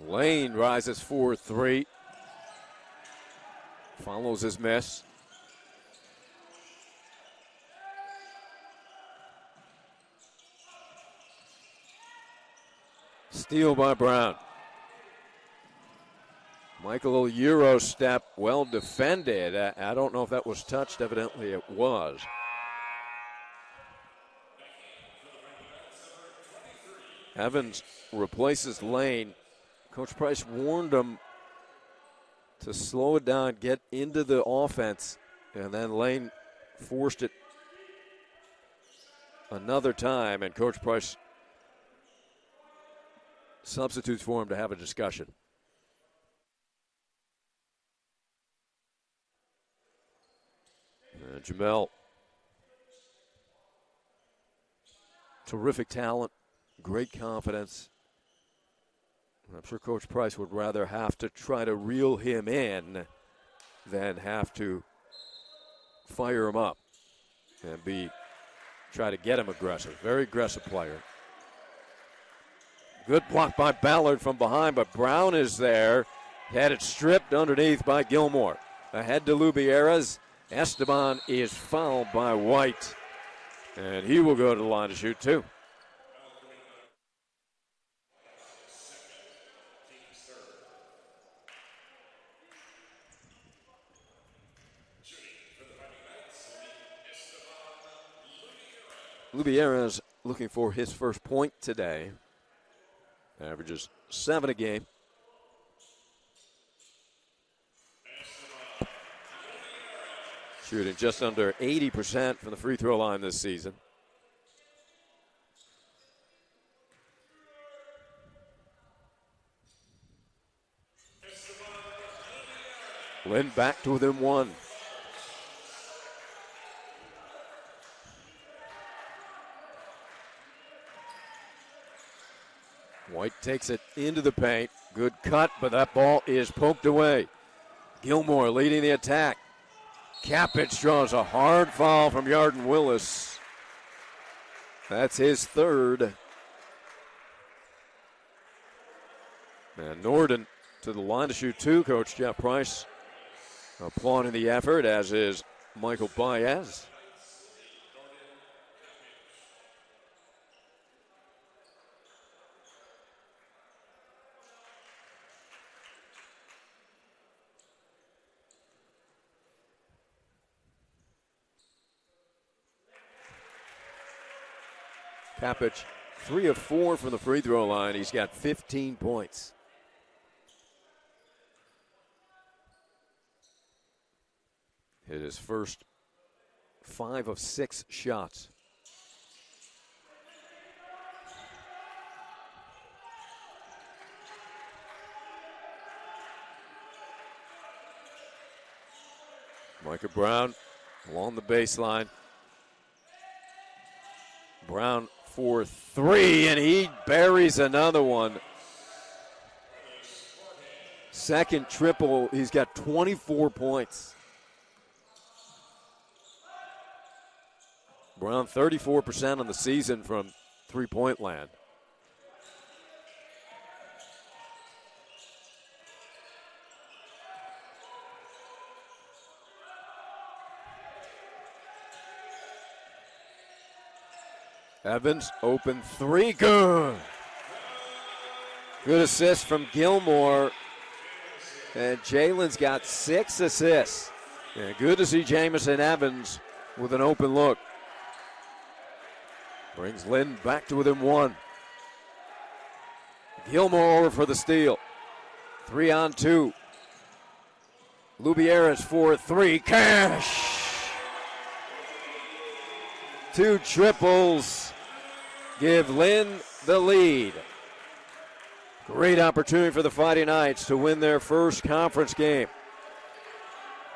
A: Lane rises 4-3. Follows his miss. Steal by Brown. Michael Euro step, well defended. I don't know if that was touched. Evidently it was. Evans replaces Lane. Coach Price warned him to slow it down, get into the offense, and then Lane forced it another time, and Coach Price substitutes for him to have a discussion. Jamel, terrific talent, great confidence. I'm sure Coach Price would rather have to try to reel him in than have to fire him up and try to get him aggressive. Very aggressive player. Good block by Ballard from behind, but Brown is there. Had it stripped underneath by Gilmore. Ahead to Lubieras. Esteban is fouled by White, and he will go to the line to shoot 2. Lubieras looking for his first point today. Averages 7 a game. Shooting just under 80% from the free throw line this season. Lynn back to within 1. White takes it into the paint. Good cut, but that ball is poked away. Gilmore leading the attack. Kapich draws a hard foul from Yarden Willis. That's his 3rd. And Norden to the line to shoot 2. Coach Jeff Price applauding the effort, as is Michael Baez. Kapich, 3 of 4 from the free throw line. He's got 15 points. hit his first 5 of 6 shots. Micah Brown along the baseline. Brown for 3, and he buries another one. Second triple. He's got 24 points. Brown 34% on the season from three-point land. Evans, open 3, good. Good assist from Gilmore. And Jalen's got 6 assists. Yeah, good to see Jamison Evans with an open look. Brings Lynn back to within 1. Gilmore over for the steal. 3-on-2. Lubieras for 3. Cash! 2 triples give Lynn the lead. Great opportunity for the Fighting Knights to win their first conference game.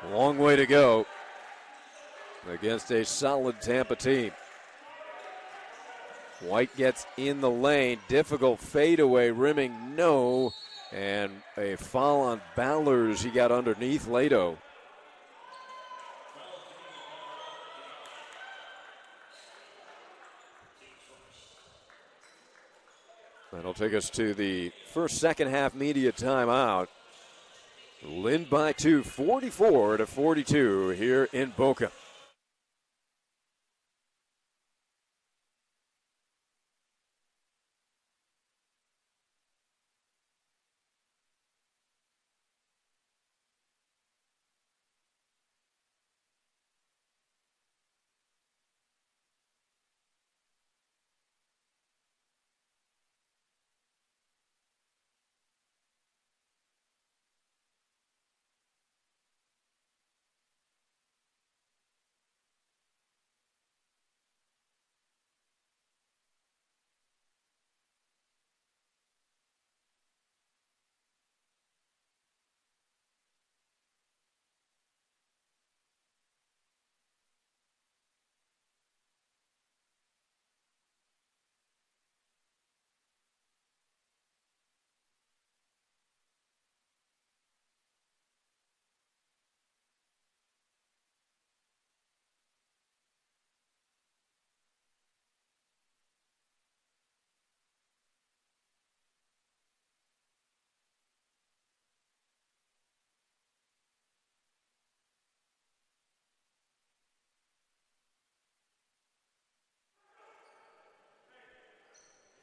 A: A long way to go against a solid Tampa team. White gets in the lane. Difficult fadeaway, rimming no. And a foul on Ballers. He got underneath Lato. That'll take us to the first second half media timeout. Lynn by 2, 44-42 here in Boca.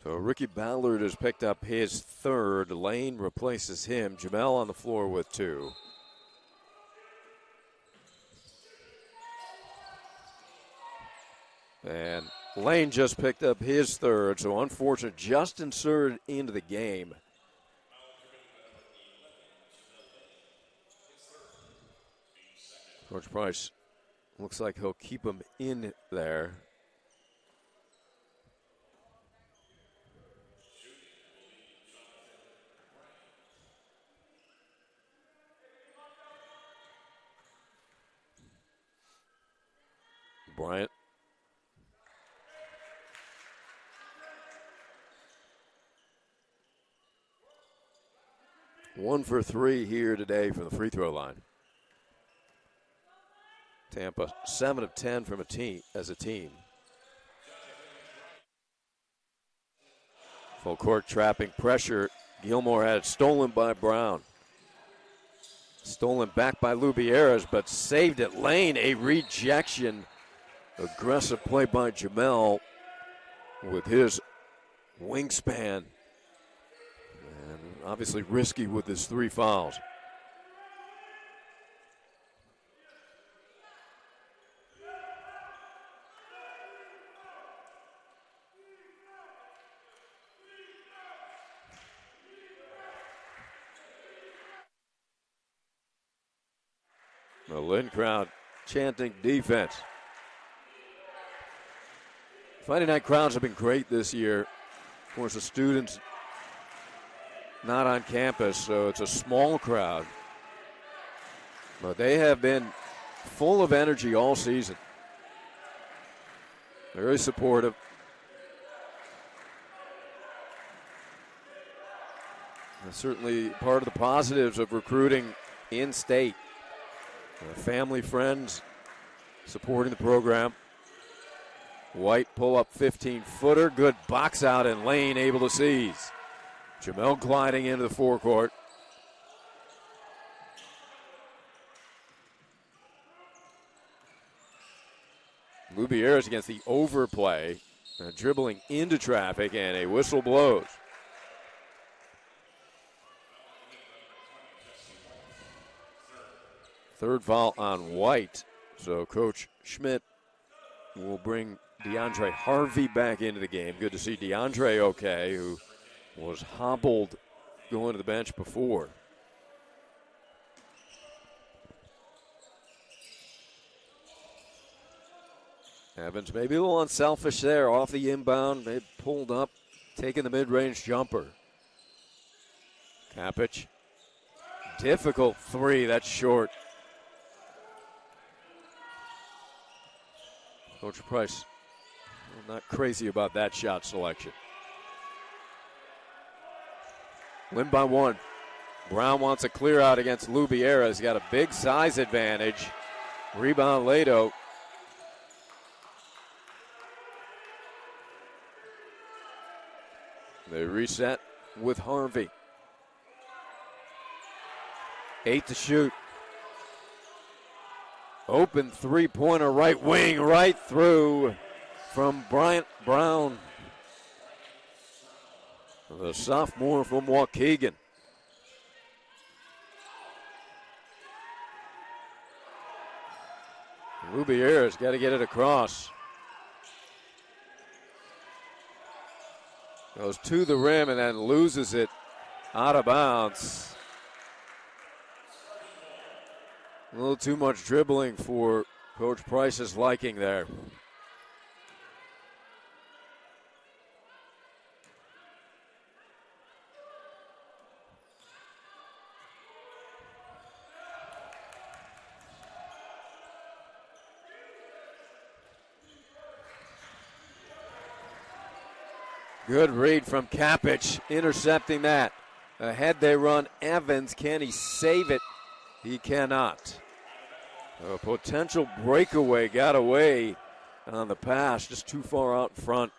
A: So Ricky Ballard has picked up his 3rd. Lane replaces him. Jamel on the floor with 2. And Lane just picked up his 3rd, so unfortunate. Just inserted into the game. Coach Price looks like he'll keep him in there. Bryant. One for 3 here today from the free throw line. Tampa 7 of 10 from as a team. Full court trapping pressure. Gilmore had it stolen by Brown. Stolen back by Lubieras, but saved it. Lane, a rejection. Aggressive play by Jamel with his wingspan. And obviously risky with his 3 fouls. The Lynn crowd chanting defense. Friday night crowds have been great this year. Of course, the students not on campus, so it's a small crowd. But they have been full of energy all season. Very supportive. And certainly part of the positives of recruiting in-state. Family, friends supporting the program. White pull-up 15-footer. Good box out, and Lane able to seize. Jamel gliding into the forecourt. Lubieras against the overplay. Dribbling into traffic, and a whistle blows. Third foul on White. So Coach Schmidt will bring DeAndre Harvey back into the game. Good to see DeAndre okay, who was hobbled going to the bench before. Evans maybe a little unselfish there off the inbound. They pulled up, taking the mid-range jumper. Kapic. Difficult three, that's short. Coach Price not crazy about that shot selection. Lynn by one. Brown wants a clear out against Lubiera. He's got a big size advantage. Rebound Lado. They reset with Harvey. 8 to shoot. Open three-pointer right wing, right through from Bryant Brown. The sophomore from Waukegan. Lubiera's got to get it across. Goes to the rim and then loses it out of bounds. A little too much dribbling for Coach Price's liking there. Good read from Kapic, intercepting that. Ahead they run Evans. Can he save it? He cannot. A potential breakaway got away on the pass, just too far out in front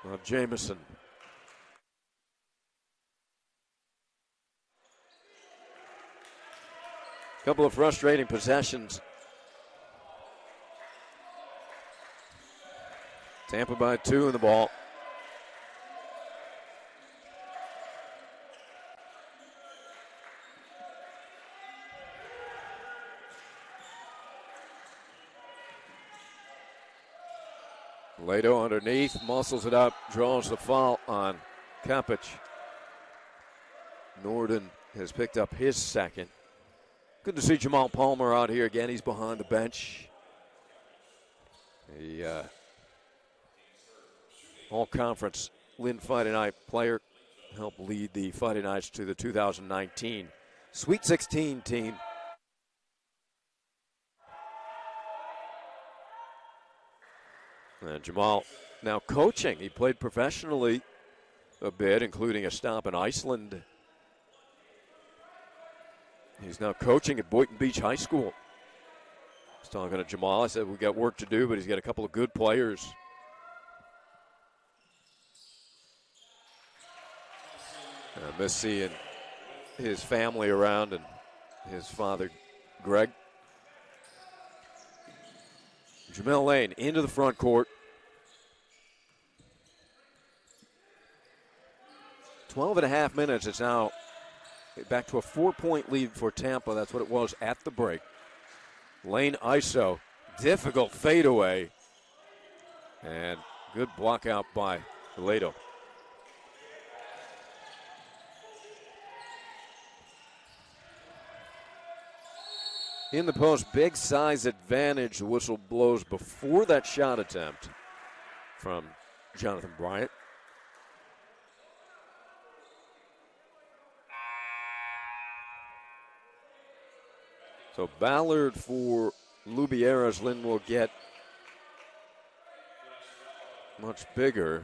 A: of Jamison. Couple of frustrating possessions. Tampa by 2 in the ball. Lado underneath, muscles it up, draws the foul on Kapic. Norden has picked up his second. Good to see Jamal Palmer out here again. He's behind the bench. The all-conference Lynn Fighting Night player helped lead the Fighting Knights to the 2019 Sweet 16 team. And Jamal now coaching. He played professionally a bit, including a stop in Iceland. He's now coaching at Boynton Beach High School. I was talking to Jamal. I said, we got work to do, but he's got a couple of good players. I miss seeing his family around and his father, Greg. Jamel Lane into the front court. 12 and a half minutes. It's now back to a 4-point lead for Tampa. That's what it was at the break. Lane ISO. Difficult fadeaway. And good block out by Lado. in the post. Big size advantage. The whistle blows before that shot attempt from Jonathan Bryant. So Ballard for Lubieras. Lynn will get much bigger.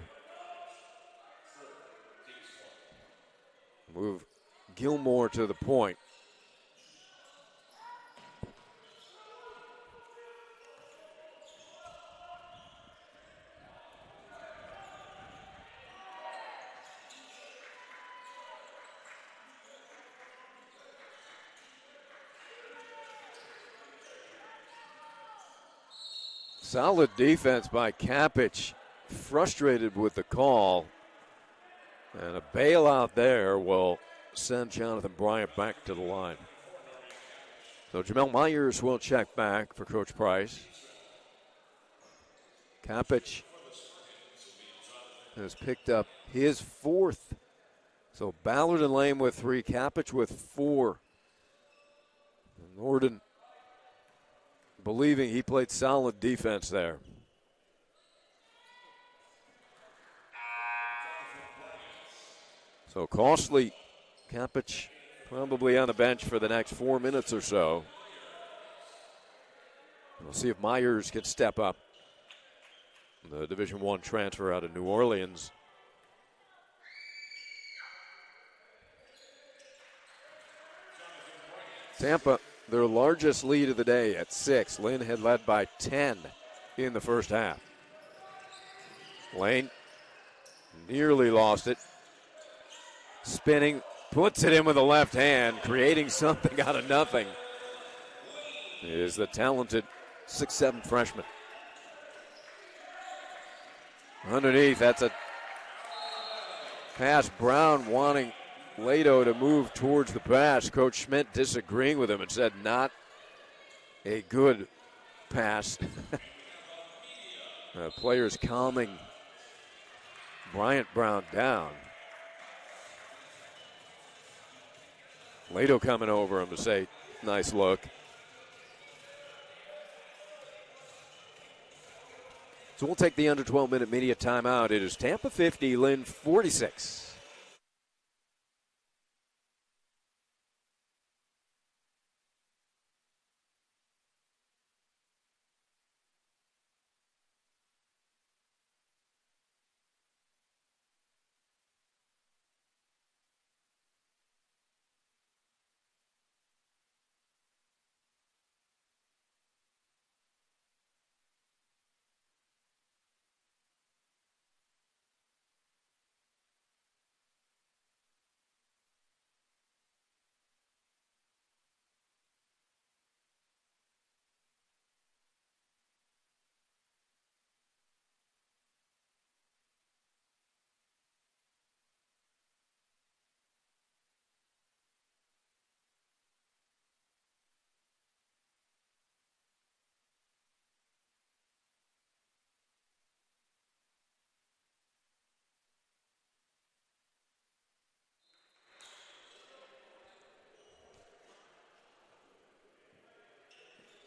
A: Move Gilmore to the point. Solid defense by Kapich. Frustrated with the call. And a bailout there will send Jonathan Bryant back to the line. So Jamel Myers will check back for Coach Price. Kapich has picked up his fourth. So Ballard and Lane with 3, Kapich with 4. And Norden believing he played solid defense there. So costly. Kapich probably on the bench for the next 4 minutes or so. We'll see if Myers can step up. The Division I transfer out of New Orleans. Tampa, their largest lead of the day at 6. Lynn had led by 10 in the first half. Lane nearly lost it. Spinning, puts it in with the left hand, creating something out of nothing. Is the talented 6'7" freshman. Underneath, that's a pass. Brown wanting Lato to move towards the pass. Coach Schmidt disagreeing with him and said not a good pass. Players calming Bryant Brown down. Lato coming over him to say, nice look. So we'll take the under 12-minute media timeout. It is Tampa 50, Lynn 46.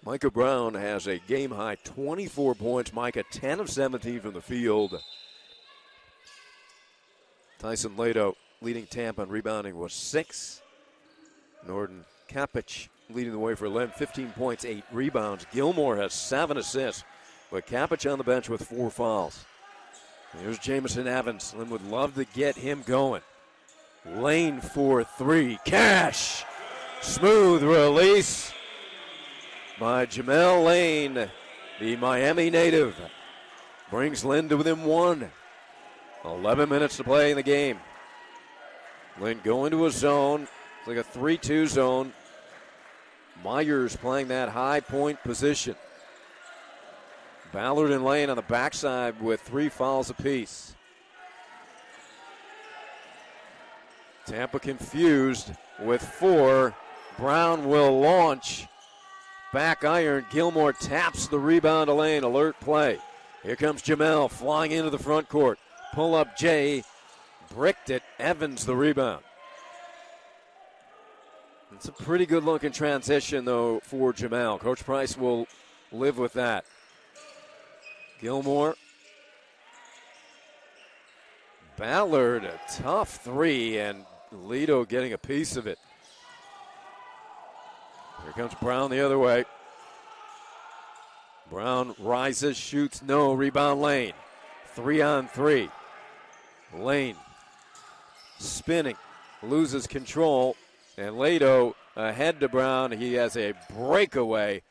A: Micah Brown has a game-high 24 points. Micah 10 of 17 from the field. Tyson Lato leading Tampa in rebounding was 6. Norden Kapich leading the way for Lynn, 15 points, 8 rebounds. Gilmore has 7 assists, but Kapich on the bench with 4 fouls. Here's Jamison Evans. Lynn would love to get him going. Lane for 3. Cash! Smooth release by Jamel Lane, the Miami native. Brings Lynn to within 1. 11 minutes to play in the game. Lynn going to a zone. It's like a 3-2 zone. Myers playing that high point position. Ballard and Lane on the backside with 3 fouls apiece. Tampa confused with 4. Brown will launch. Back iron. Gilmore taps the rebound to Lane. Alert play. Here comes Jamel flying into the front court. Pull up Jay. Bricked it. Evans the rebound. It's a pretty good looking transition, though, for Jamel. Coach Price will live with that. Gilmore. Ballard, a tough three, and Lido getting a piece of it. Here comes Brown the other way. Brown rises, shoots, no. Rebound Lane. 3-on-3. Lane spinning, loses control, and Lido ahead to Brown. He has a breakaway,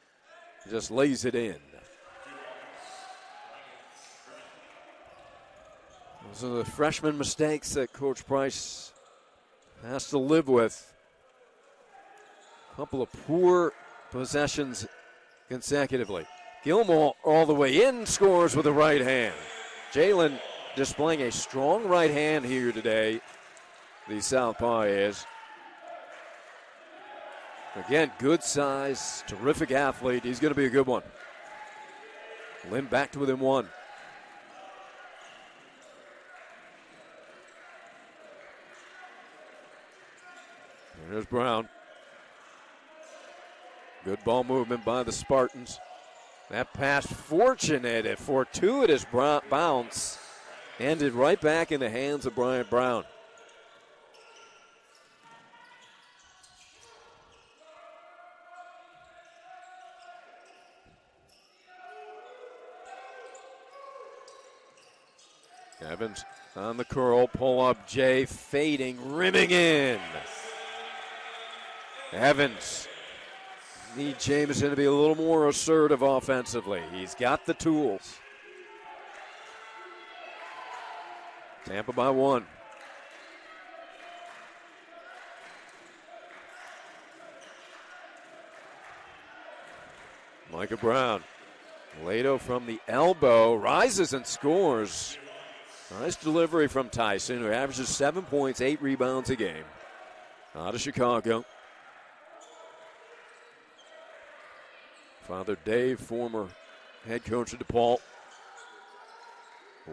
A: just lays it in. Those are the freshman mistakes that Coach Price has to live with. A couple of poor possessions consecutively. Gilmore all the way in, scores with the right hand. Jalen displaying a strong right hand here today. The southpaw is. Again, good size, terrific athlete. He's going to be a good one. Lynn back to within one. There's Brown. Good ball movement by the Spartans. That pass, fortunate, a fortuitous bounce, ended right back in the hands of Bryant Brown. Evans on the curl, pull up, Jay fading, rimming in. Evans need Jameson to be a little more assertive offensively. He's got the tools. Tampa by one. Micah Brown. Lato from the elbow, rises and scores. Nice delivery from Tyson, who averages 7 points, 8 rebounds a game. Out of Chicago. Father Dave, former head coach of DePaul.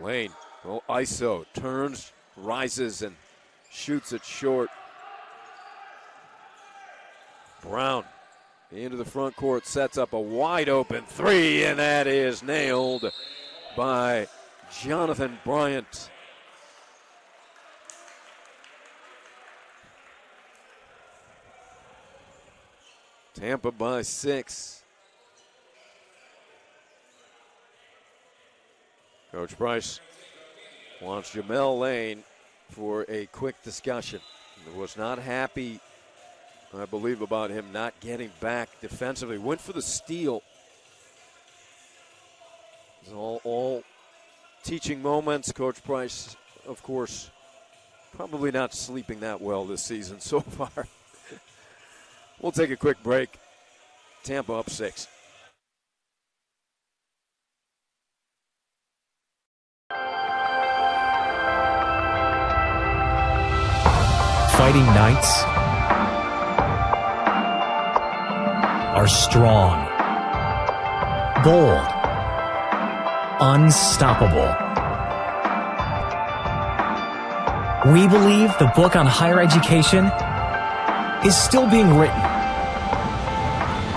A: Lane, ISO, turns, rises, and shoots it short. Brown into the front court, sets up a wide open three, and that is nailed by Jonathan Bryant. Tampa by 6. Coach Price wants Jamel Lane for a quick discussion. He was not happy, I believe, about him not getting back defensively. Went for the steal. It was all teaching moments. Coach Price, of course, probably not sleeping that well this season so far. We'll take a quick break. Tampa up 6.
B: Fighting Knights are strong, bold, unstoppable. We believe the book on higher education is still being written,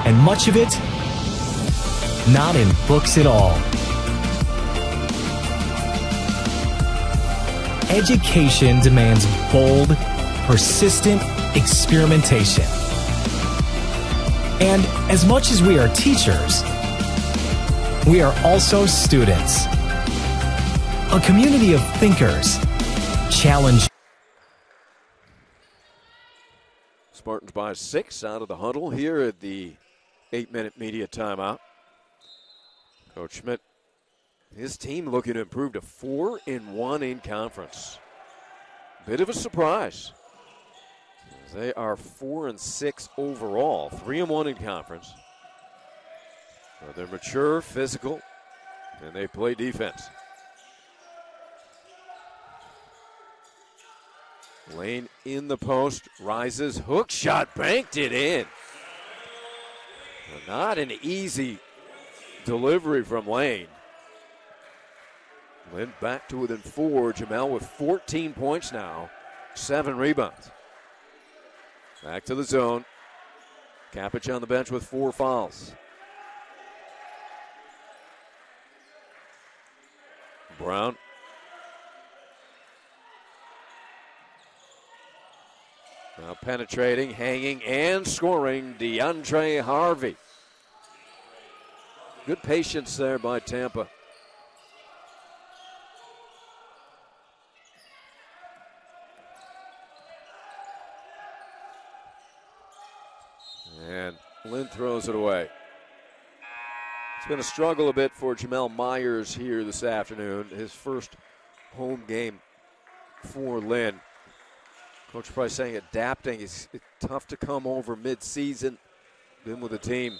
B: and much of it not in books at all. Education demands bold, persistent experimentation. And as much as we are teachers, we are also students. A community of thinkers, challenge.
A: Spartans by 6 out of the huddle here at the 8-minute media timeout. Coach Schmidt, his team looking to improve to 4-1 in conference. Bit of a surprise. They are 4-6 overall, 3-1 in conference. But they're mature, physical, and they play defense. Lane in the post, rises, hook shot, banked it in. Not an easy delivery from Lane. Lynn back to within 4. Jamel with 14 points now, 7 rebounds. Back to the zone. Capich on the bench with 4 fouls. Brown. Now penetrating, hanging, and scoring, DeAndre Harvey. Good patience there by Tampa. And Lynn throws it away. It's been a struggle a bit for Jamel Myers here this afternoon. His first home game for Lynn. Coach Price saying adapting is tough to come over mid-season. Been with the team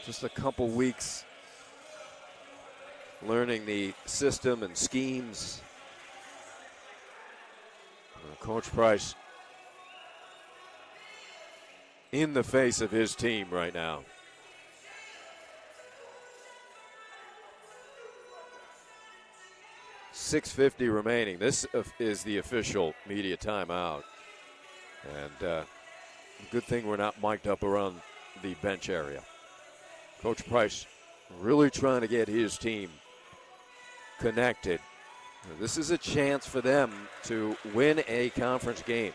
A: just a couple weeks, learning the system and schemes. Coach Price in the face of his team right now. .650 remaining. This is the official media timeout. And good thing we're not mic'd up around the bench area. Coach Price really trying to get his team connected. This is a chance for them to win a conference game.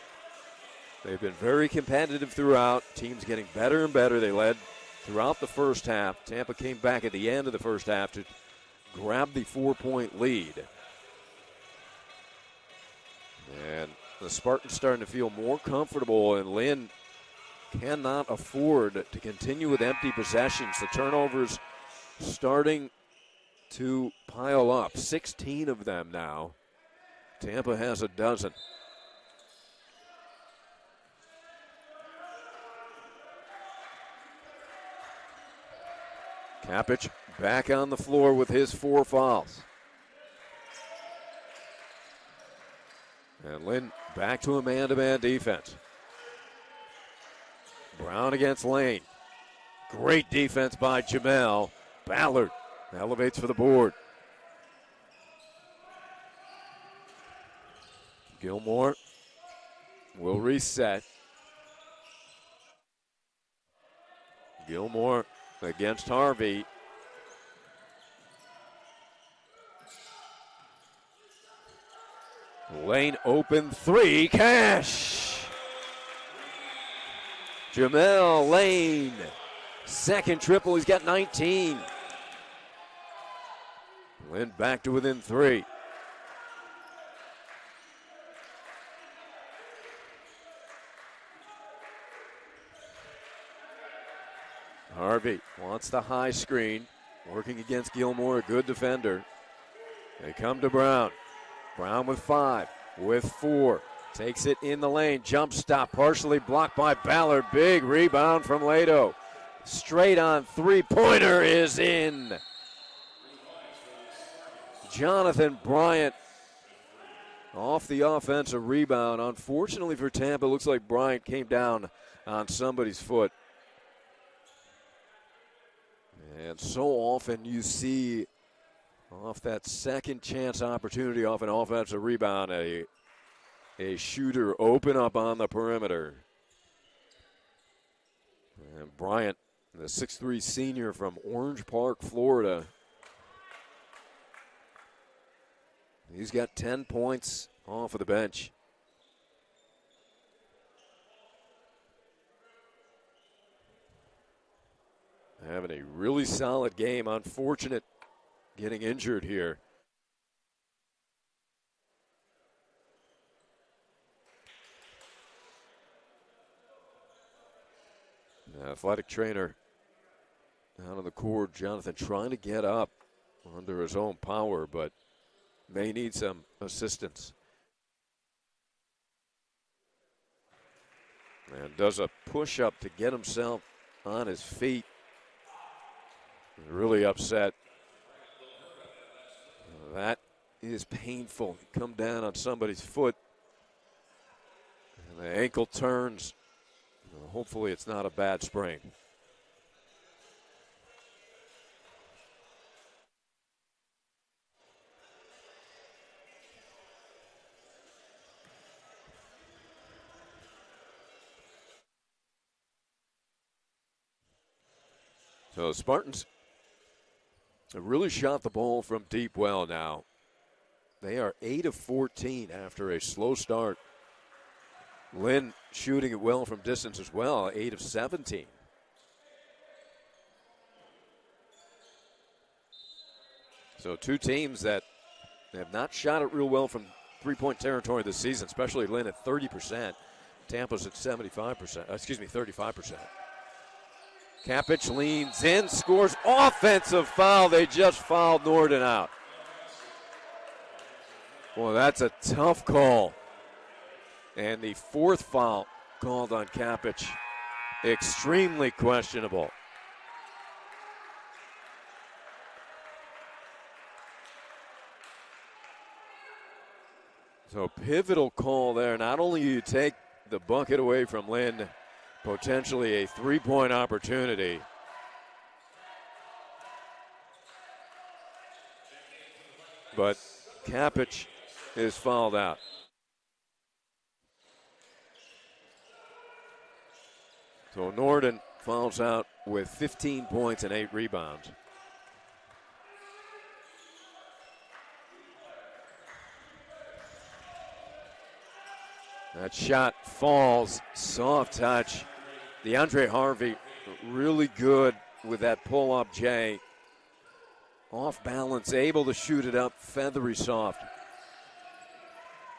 A: They've been very competitive throughout. Teams getting better and better. They led throughout the first half. Tampa came back at the end of the first half to grab the 4-point lead. And the Spartans starting to feel more comfortable, and Lynn cannot afford to continue with empty possessions. The turnovers starting to pile up. 16 of them now. Tampa has a dozen. Capich back on the floor with his 4 fouls. And Lynn back to a man-to-man defense. Brown against Lane. Great defense by Jamel. Ballard elevates for the board. Gilmore will reset. Gilmore against Harvey. Lane open 3, cash. Jamel Lane, second triple, he's got 19. Lynn back to within 3. Harvey wants the high screen, working against Gilmore, a good defender. They come to Brown. Brown with 5, with 4. Takes it in the lane. Jump stop partially blocked by Ballard. Big rebound from Lado. Straight on three-pointer is in. Jonathan Bryant off the offensive rebound. Unfortunately for Tampa, looks like Bryant came down on somebody's foot. And so often you see off that second chance opportunity off an offensive rebound, a shooter open up on the perimeter. And Bryant, the 6'3" senior from Orange Park, Florida. He's got 10 points off of the bench. Having a really solid game. Unfortunate getting injured here. The athletic trainer out on the court, Jonathan, trying to get up under his own power, but may need some assistance. And does a push-up to get himself on his feet. Really upset. That is painful. Come down on somebody's foot, and the ankle turns. Hopefully it's not a bad sprain. So the Spartans have really shot the ball from deep well now. They are 8 of 14 after a slow start. Lynn shooting it well from distance as well, 8 of 17. So two teams that have not shot it real well from three-point territory this season, especially Lynn at 30%. Tampa's at 35%. Kapich leans in, scores, offensive foul. They just fouled Norden out. Well, that's a tough call. And the fourth foul called on Kapich, extremely questionable. So pivotal call there. Not only do you take the bucket away from Lynn, potentially a three-point opportunity. But Kapich is fouled out. So Norden fouls out with 15 points and 8 rebounds. That shot falls, soft touch. DeAndre Harvey really good with that pull-up J. Off balance, able to shoot it up, feathery soft.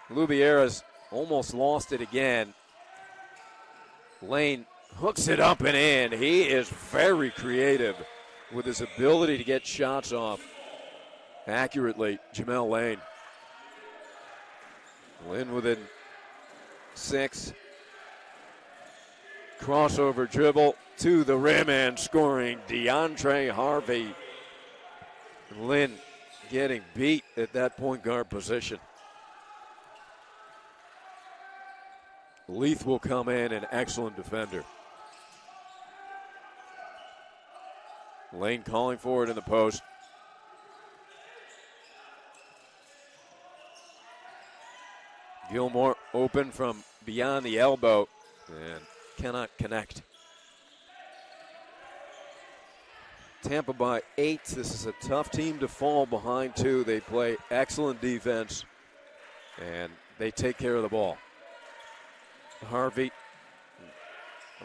A: Lubiera's almost lost it again. Lane hooks it up and in. He is very creative with his ability to get shots off accurately. Jamel Lane. Lynn within 6. Crossover dribble to the rim and scoring. DeAndre Harvey. Lynn getting beat at that point guard position. Leith will come in, an excellent defender. Lane calling for it in the post. Gilmore open from beyond the elbow and cannot connect. Tampa by 8. This is a tough team to fall behind to. They play excellent defense and they take care of the ball. Harvey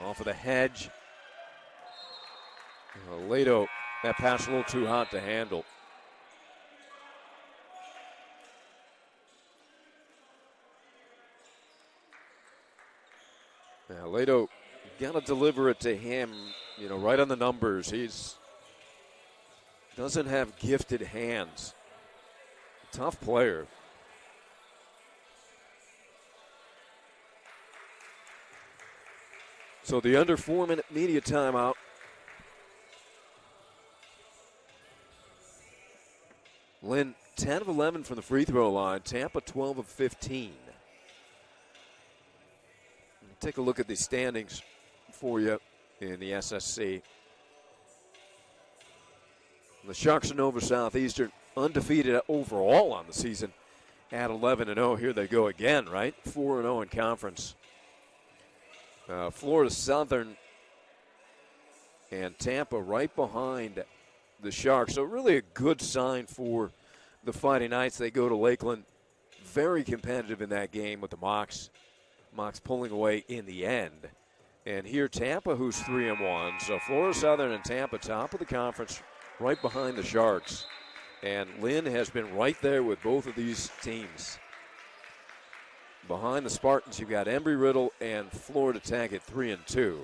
A: off of the hedge. Lato, that pass a little too hot to handle. Now, Lato, got to deliver it to him, right on the numbers. He's doesn't have gifted hands. Tough player. So the under 4-minute media timeout. Lynn 10 of 11 from the free throw line. Tampa 12 of 15. Take a look at the standings for you in the SSC. The Sharks of Nova Southeastern undefeated overall on the season at 11-0. Here they go again, right? 4-0 in conference. Florida Southern and Tampa right behind the Sharks. So really a good sign for the Fighting Knights. They go to Lakeland, very competitive in that game with the Mocs. Mocs pulling away in the end. And here Tampa, who's 3-1. So Florida Southern and Tampa, top of the conference, right behind the Sharks. And Lynn has been right there with both of these teams. Behind the Spartans, you've got Embry-Riddle and Florida Tech at 3-2.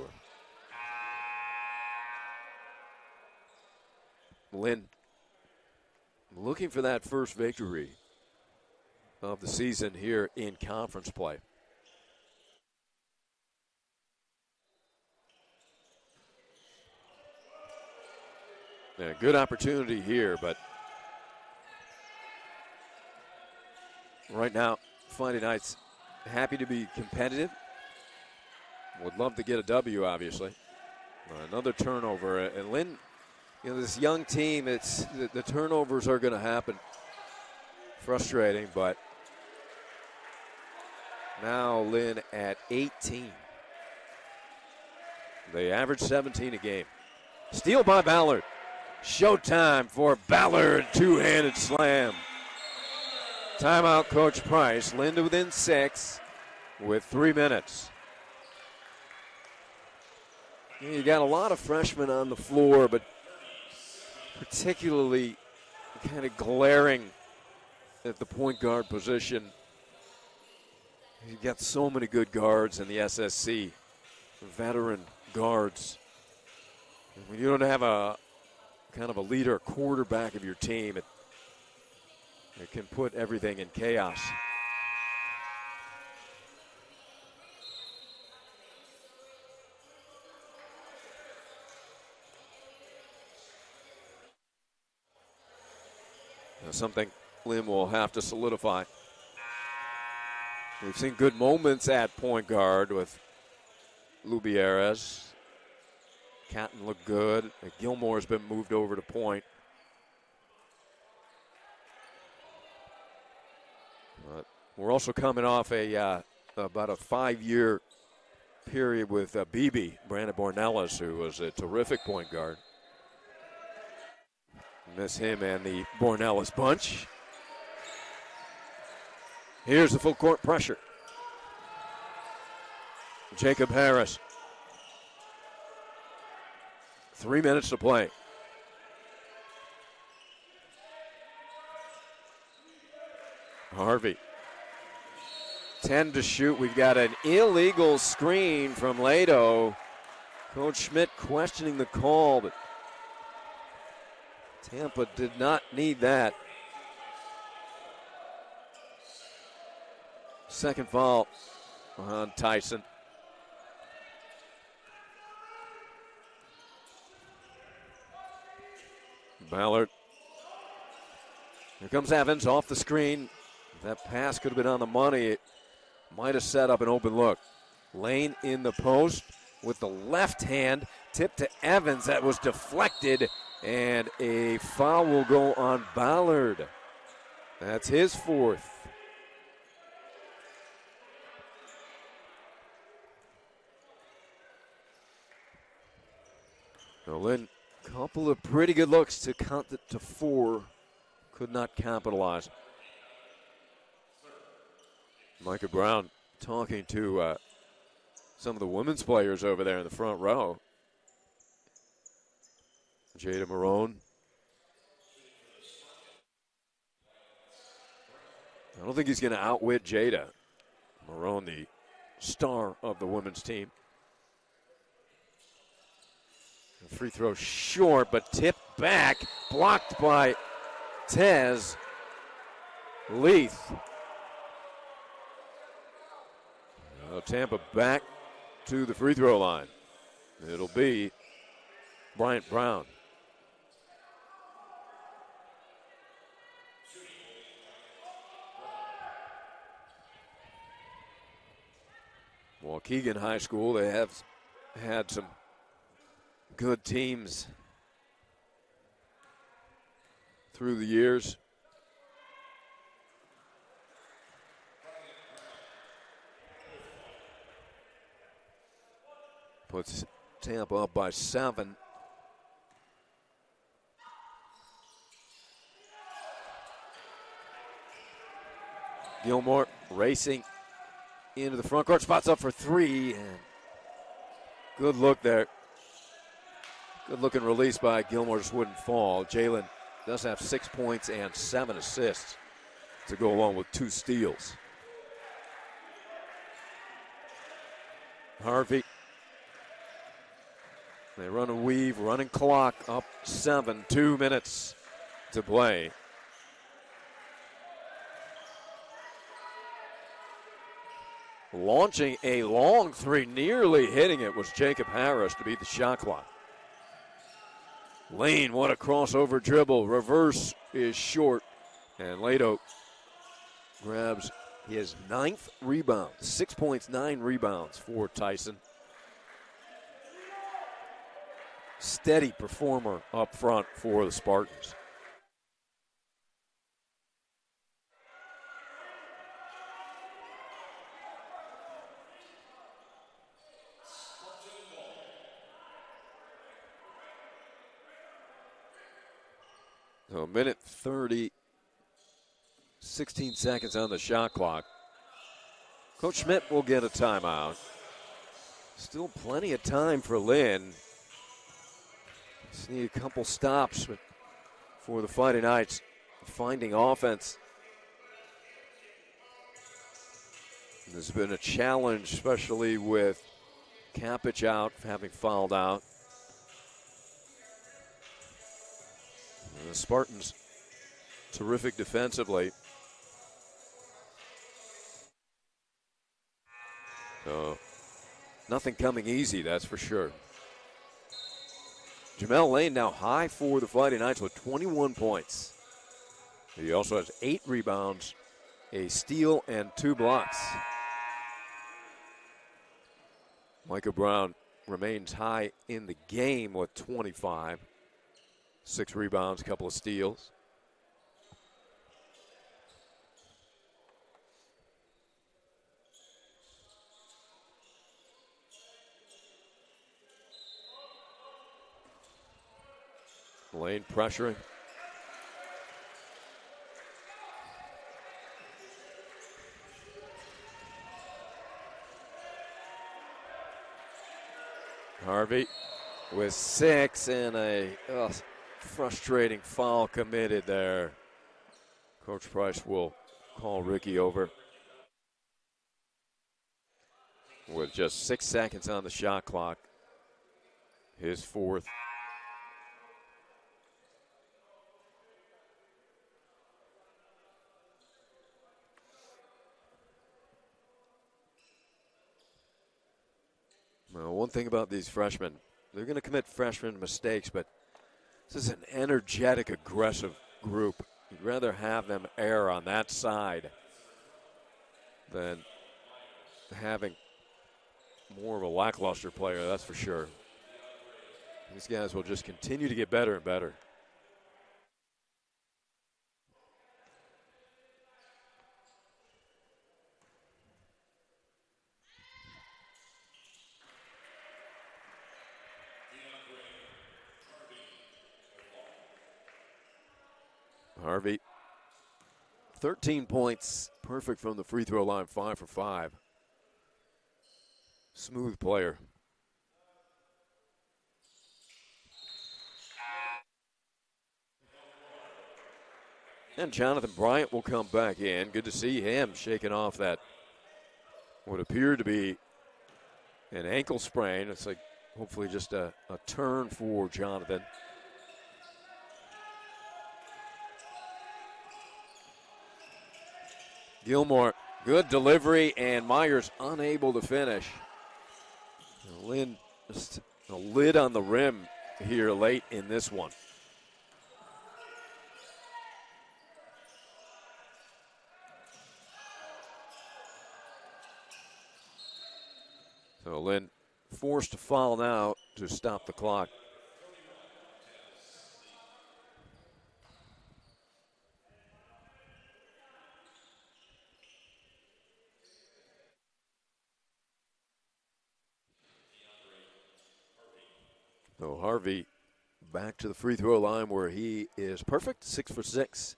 A: Lynn looking for that first victory of the season here in conference play. And a good opportunity here, but right now, Fighting Knights happy to be competitive. Would love to get a W, obviously. Another turnover. And Lynn, this young team, the turnovers are going to happen. Frustrating, but now Lynn at 18. They average 17 a game. Steal by Ballard. Showtime for Ballard. Two-handed slam. Timeout, Coach Price. Lynn within 6 with 3 minutes. You got a lot of freshmen on the floor, but particularly kind of glaring at the point guard position. You've got so many good guards in the SSC, veteran guards. And when you don't have a kind of a leader, quarterback of your team, it can put everything in chaos. Something Lynn will have to solidify. We've seen good moments at point guard with Lubieres. Catton looked good. Gilmore's been moved over to point. But we're also coming off about a 5-year period with Beebe, Brandon Bornellis, who was a terrific point guard. Miss him and the Bornellis bunch. Here's the full court pressure. Jacob Harris. 3 minutes to play. Harvey. 10 to shoot. We've got an illegal screen from Lado. Coach Schmidt questioning the call, but Tampa did not need that. Second foul on Tyson. Ballard. Here comes Evans off the screen. That pass could have been on the money. It might have set up an open look. Lane in the post with the left hand. Tip to Evans. That was deflected. And a foul will go on Ballard. That's his 4th. Lynn, couple of pretty good looks to count it to 4. Could not capitalize. Micah Brown talking to some of the women's players over there in the front row. Jada Marone. I don't think he's going to outwit Jada. Marone, the star of the women's team. The free throw short, but tipped back. Blocked by Tez Leith. Tampa back to the free throw line. It'll be Bryant Brown. Waukegan High School, they have had some good teams through the years. Puts Tampa up by 7. Gilmore racing into the front court, spots up for 3, and good look there. Good looking release by Gilmore, just wouldn't fall. Jalen does have 6 points and 7 assists to go along with 2 steals. Harvey. They run a weave, running clock, up 7, 2 minutes to play. Launching a long 3, nearly hitting it, was Jacob Harris to beat the shot clock. Lane, what a crossover dribble. Reverse is short, and Lado grabs his 9th rebound. 6 points, 9 rebounds for Tyson. Steady performer up front for the Spartans. A minute 30, 16 seconds on the shot clock. Coach Schmidt will get a timeout. Still plenty of time for Lynn. Just need a couple stops for the Fighting Knights finding offense. There's been a challenge, especially with Kapich out, having fouled out. And the Spartans, terrific defensively. So, nothing coming easy, that's for sure. Jamel Lane now high for the Fighting Knights with 21 points. He also has 8 rebounds, a steal, and 2 blocks. Micah Brown remains high in the game with 25. 6 rebounds, a couple of steals. Lane pressuring. Harvey with 6 and a frustrating foul committed there. Coach Price will call Ricky over with just 6 seconds on the shot clock. His 4th. Well, one thing about these freshmen, they're going to commit freshman mistakes, but this is an energetic, aggressive group. You'd rather have them err on that side than having more of a lackluster player, that's for sure. These guys will just continue to get better and better. Harvey, 13 points, perfect from the free throw line, 5 for 5. Smooth player. And Jonathan Bryant will come back in. Good to see him shaking off that what appeared to be an ankle sprain. It's like hopefully just a turn for Jonathan. Gilmore, good delivery, and Myers unable to finish. Lynn just a lid on the rim here late in this one. So Lynn forced to foul now to stop the clock. So Harvey back to the free throw line where he is perfect, 6 for 6.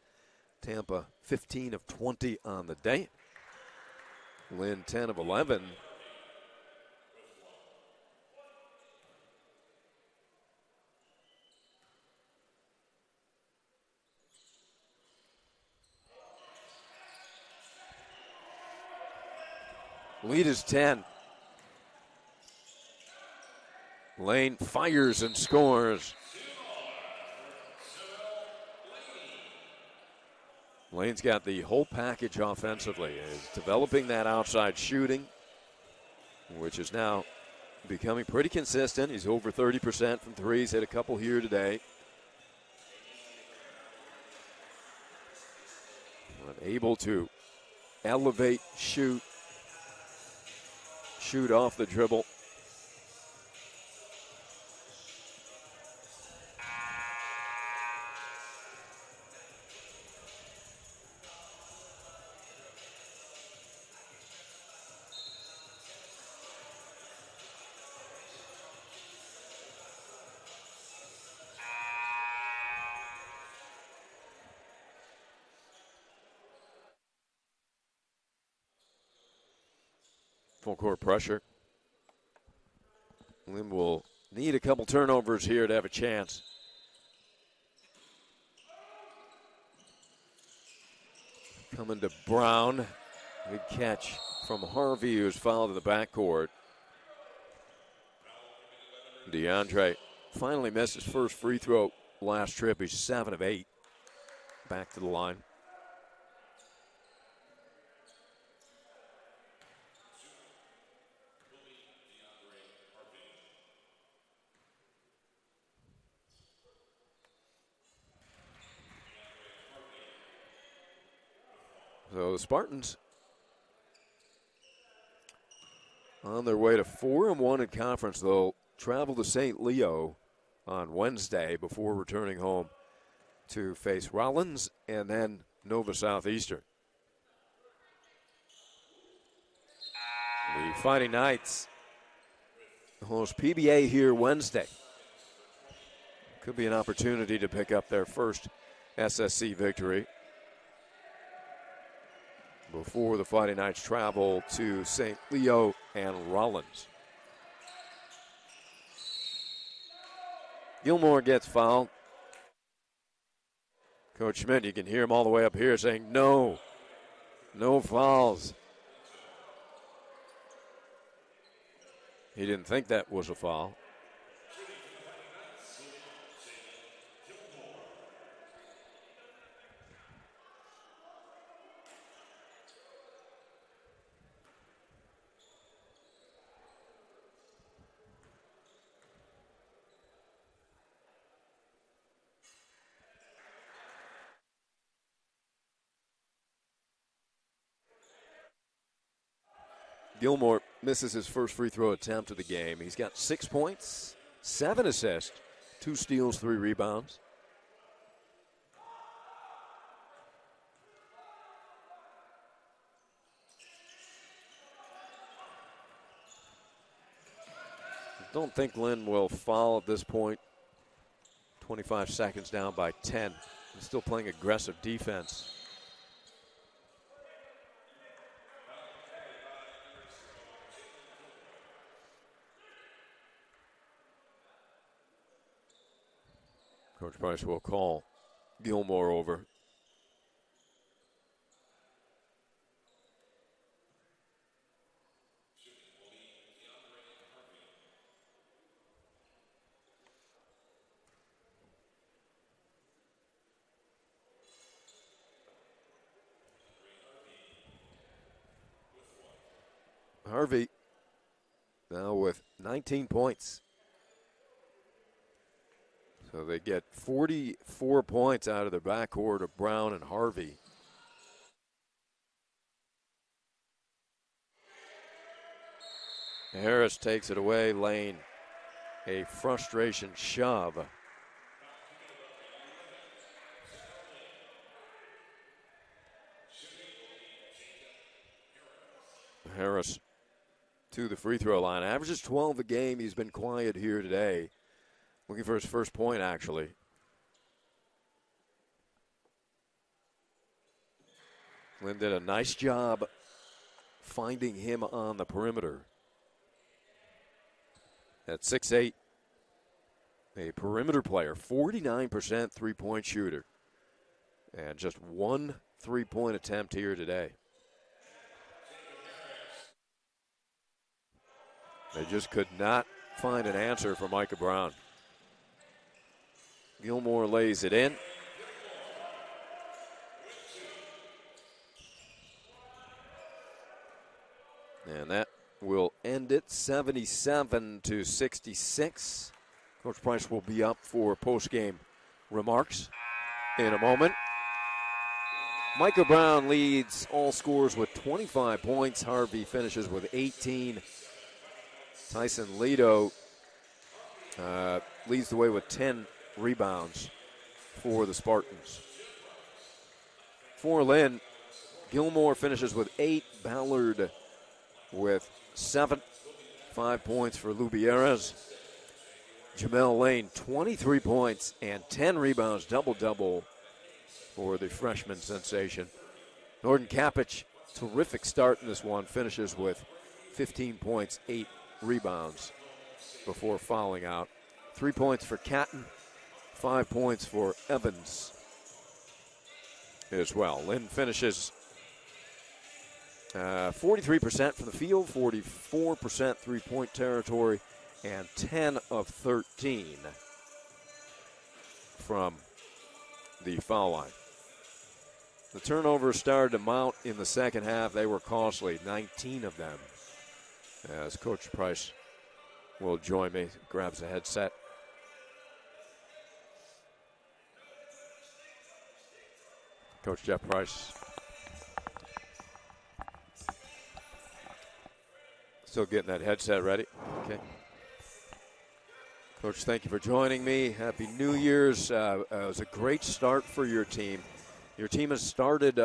A: Tampa 15 of 20 on the day. Lynn 10 of 11. Lead is 10. Lane fires and scores. Lane's got the whole package offensively. He's developing that outside shooting, which is now becoming pretty consistent. He's over 30% from threes, hit a couple here today. Able to elevate, shoot off the dribble. Full court pressure. Lynn will need a couple turnovers here to have a chance. Coming to Brown. Good catch from Harvey, who's fouled in the backcourt. DeAndre finally missed his first free throw last trip. He's 7 of 8. Back to the line. So the Spartans on their way to 4-1 in conference. They'll travel to St. Leo on Wednesday before returning home to face Rollins and then Nova Southeastern. The Fighting Knights host PBA here Wednesday. Could be an opportunity to pick up their first SSC victory before the Fighting Knights travel to St. Leo and Rollins. Gilmore gets fouled. Coach Schmidt, you can hear him all the way up here saying, no fouls. He didn't think that was a foul. Gilmore misses his first free throw attempt of the game. He's got 6 points, 7 assists, 2 steals, 3 rebounds. Don't think Lynn will foul at this point. 25 seconds down by 10. He's still playing aggressive defense. Coach Price will call Gilmore over. Harvey now with 19 points. So they get 44 points out of their backcourt of Brown and Harvey. Harris takes it away. Lane, a frustration shove. Harris to the free throw line. Averages 12 a game. He's been quiet here today. Looking for his first point, actually. Lynn did a nice job finding him on the perimeter. At 6'8", a perimeter player, 49% three-point shooter. And just 1 3-point attempt here today. They just could not find an answer for Micah Brown. Gilmore lays it in. And that will end it 77-66. Coach Price will be up for post-game remarks in a moment. Micah Brown leads all scores with 25 points. Harvey finishes with 18. Tyson Lido leads the way with 10 rebounds for the Spartans. For Lynn, Gilmore finishes with 8. Ballard with 7. 5 points for Lubieras. Jamel Lane, 23 points and 10 rebounds, double-double for the freshman sensation. Norton Kapich, terrific start in this one, finishes with 15 points, 8 rebounds before fouling out. 3 points for Catton, 5 points for Evans as well. Lynn finishes 43% from the field, 44% three-point territory, and 10 of 13 from the foul line. The turnovers started to mount in the second half. They were costly, 19 of them. As Coach Price will join me, grabs the headset. Coach Jeff Price. Still getting that headset ready. Okay. Coach, thank you for joining me. Happy New Year's. It was a great start for your team. Your team has started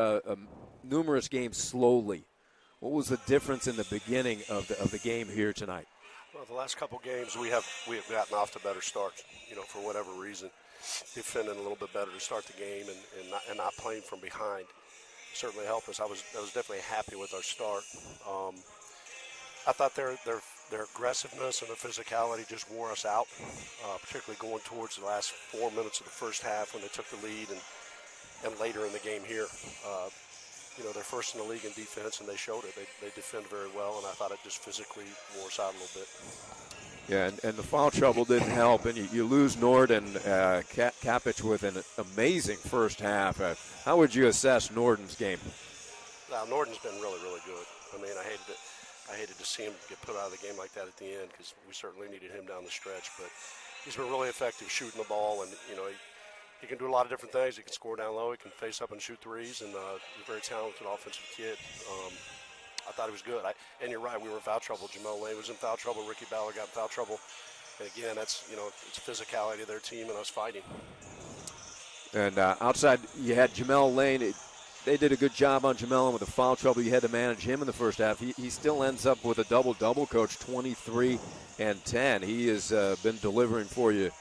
A: numerous games slowly. What was the difference in the beginning of the game here tonight?
C: Well, the last couple games we have gotten off to better starts. For whatever reason, defending a little bit better to start the game and not playing from behind certainly helped us. I was definitely happy with our start. I thought their aggressiveness and their physicality just wore us out, particularly going towards the last 4 minutes of the first half when they took the lead and later in the game here. They're first in the league in defense, and they showed it. They defend very well, and I thought it just physically wore us out a little bit.
A: Yeah, and the foul trouble didn't help, and you lose Norden, Kapich with an amazing first half. How would you assess Norden's game?
C: Now, Norden's been really, really good. I mean, I hated to see him get put out of the game like that at the end because we certainly needed him down the stretch. But he's been really effective shooting the ball, and he can do a lot of different things. He can score down low. He can face up and shoot threes, and he's a very talented offensive kid. I thought he was good. And you're right, we were in foul trouble. Jamel Lane was in foul trouble. Ricky Ballard got in foul trouble. And again, that's it's physicality of their team and us fighting.
A: And outside, you had Jamel Lane. They did a good job on Jamel with the foul trouble. You had to manage him in the first half. He still ends up with a double-double, Coach, 23 and 10. He has been delivering for you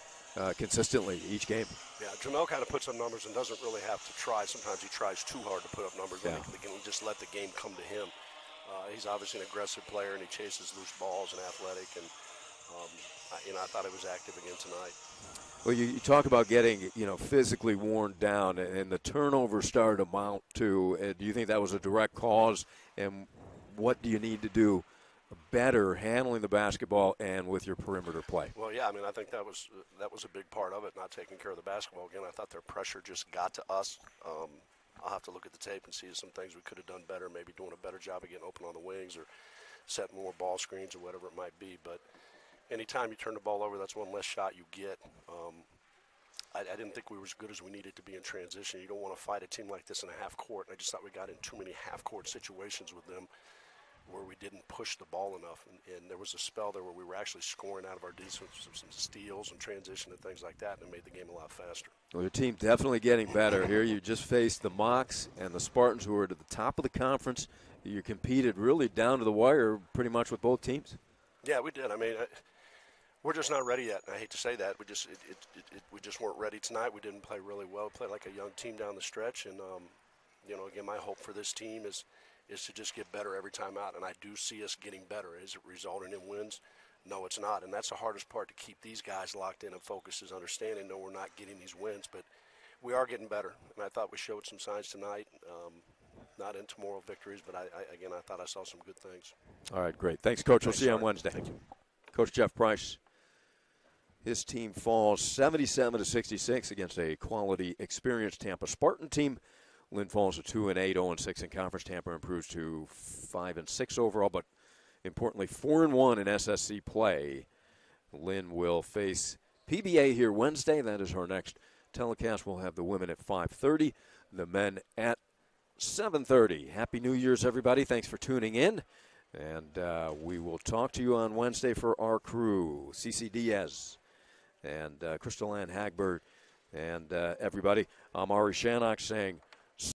A: consistently each game.
C: Yeah, Jamel kind of puts up numbers and doesn't really have to try. Sometimes he tries too hard to put up numbers. Yeah. He just let the game come to him. He's obviously an aggressive player, and he chases loose balls and athletic. And, I thought he was active again tonight.
A: Well, you talk about getting, physically worn down, and the turnover started to mount too. Do you think that was a direct cause? And what do you need to do better handling the basketball and with your perimeter play?
C: Well, yeah, I think that was a big part of it, not taking care of the basketball. Again, I thought their pressure just got to us. I'll have to look at the tape and see some things we could have done better, maybe doing a better job of getting open on the wings or setting more ball screens or whatever it might be. But anytime you turn the ball over, that's one less shot you get. I didn't think we were as good as we needed to be in transition. You don't want to fight a team like this in a half court. I just thought we got in too many half court situations with them where we didn't push the ball enough. And there was a spell there where we were actually scoring out of our defense with some steals and transition and things like that, and it made the game a lot faster.
A: Well, your team definitely getting better here. You just faced the Mocs and the Spartans, who are at the top of the conference. You competed really down to the wire pretty much with both teams.
C: Yeah, we did. We're just not ready yet. I hate to say that. We just weren't ready tonight. We didn't play really well. We played like a young team down the stretch. And, again, my hope for this team is to just get better every time out. And I do see us getting better. Is it resulting in wins? No, it's not. And that's the hardest part, to keep these guys locked in and focused, is understanding, no, we're not getting these wins. But we are getting better. And I thought we showed some signs tonight. Not in tomorrow victories, but I thought I saw some good things.
A: All right, great. Thanks, Coach. We'll see you on Wednesday.
C: Thank you.
A: Coach Jeff Price. His team falls 77-66 against a quality, experienced Tampa Spartan team. Lynn falls to 2-8, 0-6 in conference. Tampa improves to 5-6 overall, but importantly 4-1 in SSC play. Lynn will face PBA here Wednesday. That is our next telecast. We'll have the women at 5:30, the men at 7:30. Happy New Year's, everybody. Thanks for tuning in. And we will talk to you on Wednesday for our crew, CC Diaz and Crystal Ann Hagbert and everybody. I'm Ari Shannock saying